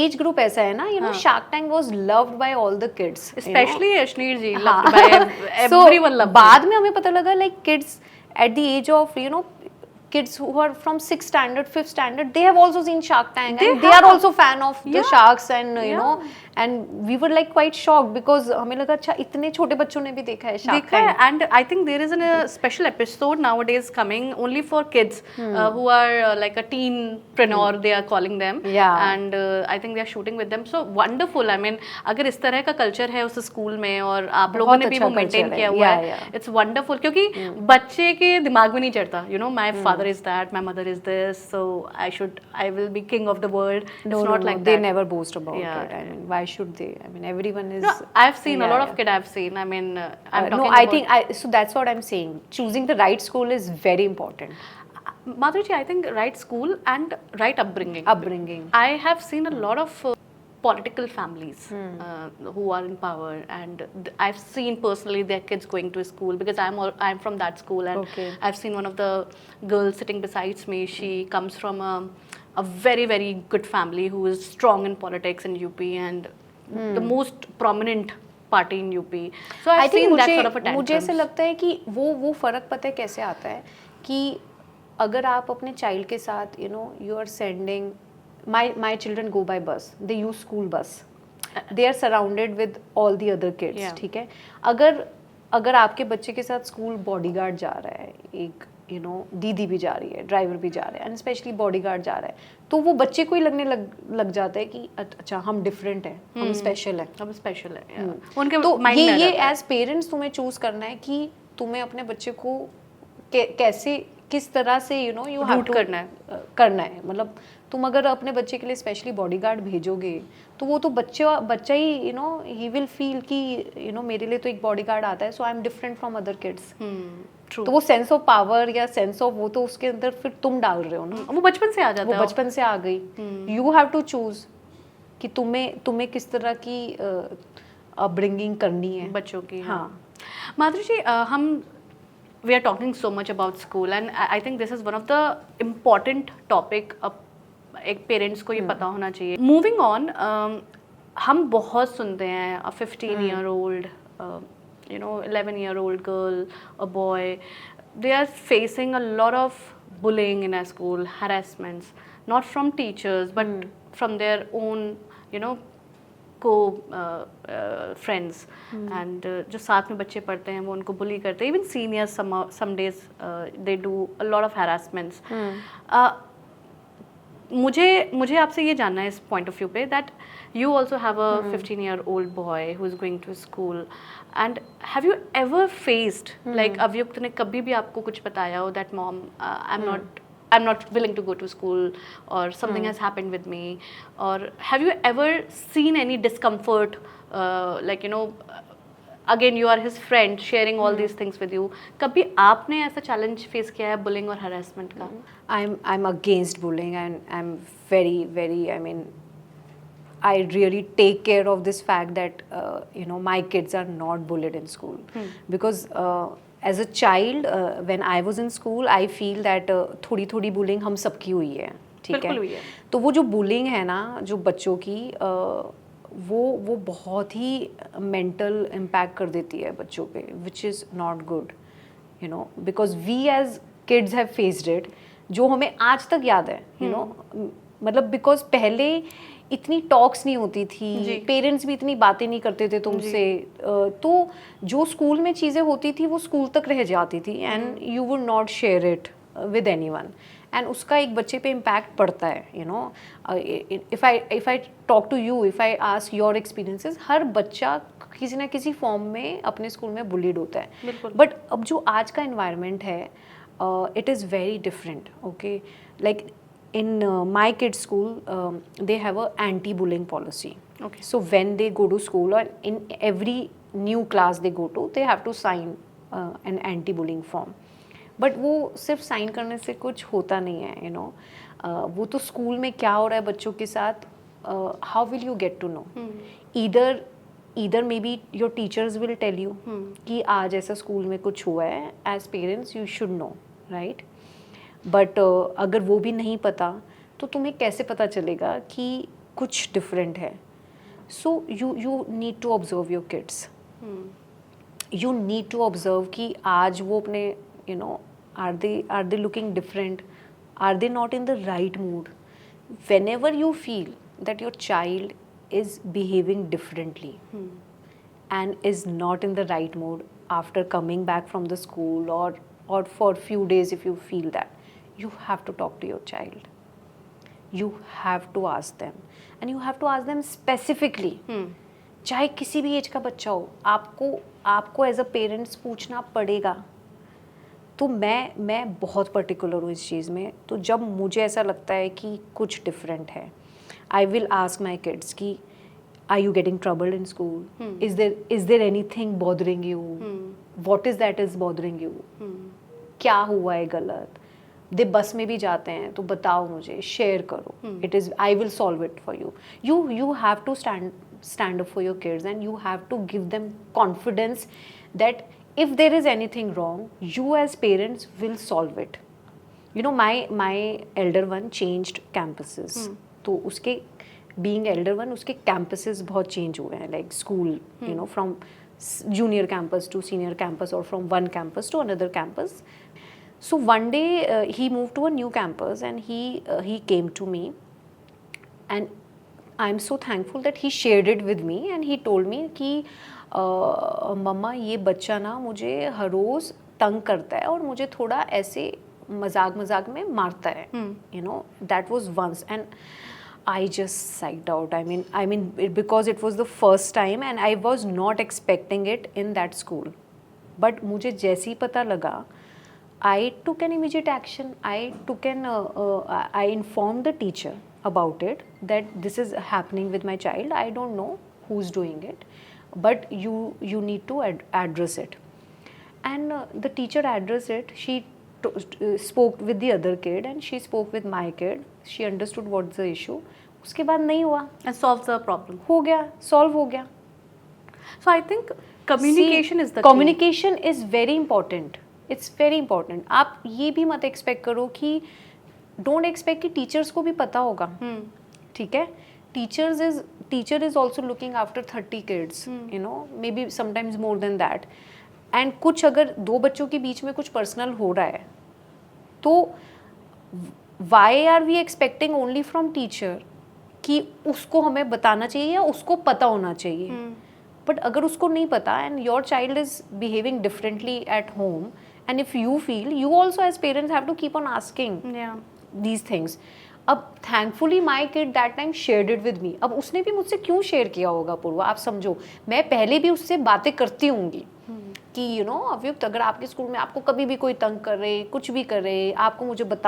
एज ग्रुप ऐसा है ना, shark tank was loved by all the kids, specially Ashwini ji, loved by everyone loved बाद में हमें पता लगा like kids at the age of kids who are from 6th standard 5th standard, they have also seen Shark Tank and they are also fan of the sharks, and you know, and we were like quite shocked because हमें लगा अच्छा इतने छोटे बच्चों ने भी देखा है Shark Tank. And I think there is a special episode nowadays coming only for kids who are like a teenpreneur, they are calling them. And I think they are shooting with them. So wonderful. I mean, अगर इस तरह का culture है उस school में और आप लोगों ने भी वो maintain किया हुआ है, it's wonderful. क्योंकि बच्चे के दिमाग में नहीं चढ़ता, you know, my father is that, my mother is this, so I will be king of the world. It's not like that. They never boast about it. I mean, why should they? I mean, everyone is. No, I've seen a lot of kids. I've seen. I mean, I'm talking no, about. I think so. That's what I'm saying. Choosing the right school is very important. Madhuri, I think right school and right upbringing. Upbringing. I have seen a lot of political families who are in power, and I've seen personally their kids going to school because I'm from that school, and I've seen one of the girls sitting beside me. She comes from a very very good family who is strong in politics in UP and the most prominent party in UP. So I've seen that sort of a मुझे ऐसा लगता है कि वो फर्क पता है कैसे आता है कि अगर आप अपने चाइल्ड के साथ you are sending my children go by bus, they use school bus, they are surrounded with all the other kids, ठीक है। अगर आपके बच्चे के साथ स्कूल बॉडीगार्ड जा रहा है, एक दीदी भी जा रही है, ड्राइवर भी जा रहा है, एंड स्पेशली बॉडीगार्ड जा रहा है, तो वो बच्चे को ही लगने लग जाता है कि अच्छा हम डिफरेंट हैं, हम स्पेशल हैं, उनके तो ये एज पेरेंट्स तुम्हें चूज करना है कि तुम्हें अपने बच्चे को कैसे किस तरह से यू हैव टू करना है। मतलब तुम अगर अपने बच्चे के लिए स्पेशली बॉडीगार्ड भेजोगे तो वो तो बच्चा ही ही विल फील कि मेरे लिए तो एक बॉडीगार्ड आता है, so I am different from other kids. तो वो सेंस ऑफ पावर या सेंस ऑफ वो तो उसके अंदर फिर तुम डाल रहे हो ना, वो बचपन से आ जाता है, वो बचपन से आ गई। यू हैव टू चूज कि तुम्हें किस तरह की अपब्रिंगिंग करनी है बच्चों की। हाँ माधुरी जी, हम we are talking so much about school and I think this is one of the important topic एक पेरेंट्स को ये पता होना चाहिए। मूविंग ऑन, हम बहुत सुनते हैं a 15-year-old 11-year-old girl, a boy, they are facing a lot of bullying in a school, harassments, not from teachers but from their own friends, and जो साथ में बच्चे पढ़ते हैं वो उनको बुली करते हैं, even seniors some days they do a lot of harassments. मुझे आपसे ये जानना है इस point of view पे that you also have a 15-year-old boy who is going to school, and have you ever faced like अवयुक्त ने कभी भी आपको कुछ बताया हो that mom I'm not willing to go to school or something has happened with me, or have you ever seen any discomfort like again you are his friend sharing all these things with you, कभी आपने ऐसा challenge face किया है bullying और harassment का? I'm against bullying and I'm very I mean I really take care of this fact that my kids are not bullied in school because as a child when I was in school I feel that थोड़ी bullying हम सबकी हुई है, ठीक है। तो वो जो bullying है ना जो बच्चों की वो बहुत ही mental impact कर देती है बच्चों पे, which is not good, because we as kids have faced it, जो हमें आज तक याद है, मतलब because पहले इतनी टॉक्स नहीं होती थी, पेरेंट्स भी इतनी बातें नहीं करते थे तुमसे, तो जो स्कूल में चीज़ें होती थी वो स्कूल तक रह जाती थी and you would not share it with anyone, and उसका एक बच्चे पे इम्पैक्ट पड़ता है। If I talk to you, if I ask your experiences, हर बच्चा किसी ना किसी फॉर्म में अपने स्कूल में बुलीड होता है, बट अब जो आज का इन्वायरमेंट है it is very different, okay. Like in my kids' school, they have a anti-bullying policy. Okay. So when they go to school or in every new class they go to, they have to sign an anti-bullying form. But वो सिर्फ sign करने से कुछ होता नहीं है, you know. वो तो स्कूल में क्या हो रहा है बच्चों के साथ, how will you get to know? Either maybe your teachers will tell you कि आज ऐसा स्कूल में कुछ हुआ है, as parents you should know, right? But अगर वो भी नहीं पता तो तुम्हें कैसे पता चलेगा कि कुछ डिफरेंट है. So you need to observe your kids. You need to observe कि आज वो अपने you know are they looking different, are they not in the right mood. Whenever you feel that your child is behaving differently and is not in the right mood after coming back from the school or for few days, if you feel that, you have to talk to your child. You have to ask them, and you have to ask them specifically. चाहे किसी भी as का बच्चा हो, आपको as a parents पूछना पड़ेगा. तो मैं बहुत पर्टिकुलर हूँ इस चीज़ में. तो जब मुझे ऐसा लगता है कि कुछ डिफरेंट है, I will ask my kids कि are you getting troubled in school? Is there anything bothering you? What is that is bothering you? क्या हुआ है गलत? दे बस में भी जाते हैं तो बताओ मुझे, शेयर करो. It is I will solve it for you. You have to stand up for your kids, and you have to give them confidence that if there is anything wrong, you as parents will solve it. You know, my elder one changed campuses. तो उसके being elder one, उसके campuses बहुत change हुए हैं, like school, you know, from junior campus to senior campus or from one campus to another campus. So one day he moved to a new campus, and he came to me, and I'm so thankful that he shared it with me, and he told me कि मम्मा ये बच्चा ना मुझे हर रोज़ तंग करता है और मुझे थोड़ा ऐसे मजाक में मारता है. You know, that was once, and I just psyched out. I mean, because it was the first time, and I was not expecting it in that school. But मुझे जैसे ही पता लगा, I took an immediate action. I informed the teacher about it, that this is happening with my child. I don't know who's doing it, but you need to address it. And the teacher addressed it. She spoke with the other kid, and she spoke with my kid. She understood what's the issue. उसके बाद नहीं हुआ, and solves the problem. हो गया, solve हो गया. So I think communication is the communication key. is very important. It's very important. आप ये भी मत expect करो कि don't expect कि teachers को भी पता होगा. ठीक है? Teacher is also looking after 30 kids. You know, maybe sometimes more than that. And कुछ अगर दो बच्चों के बीच में कुछ personal हो रहा है, तो why are we expecting only from teacher कि उसको हमें बताना चाहिए या उसको पता होना चाहिए. बट अगर उसको नहीं पता, and your child is behaving differently at home, and if you feel, you also as parents have to keep on asking these things. अब thankfully my kid that time shared it with me. अब उसने भी मुझसे क्यों share किया होगा पूर्वा, आप समझो. मैं पहले भी उससे बातें करती होंगी कि यू नो अव्युक्त, अगर आपके स्कूल में आपको कभी भी कोई तंग करे, कुछ भी करे, आपको मुझे बता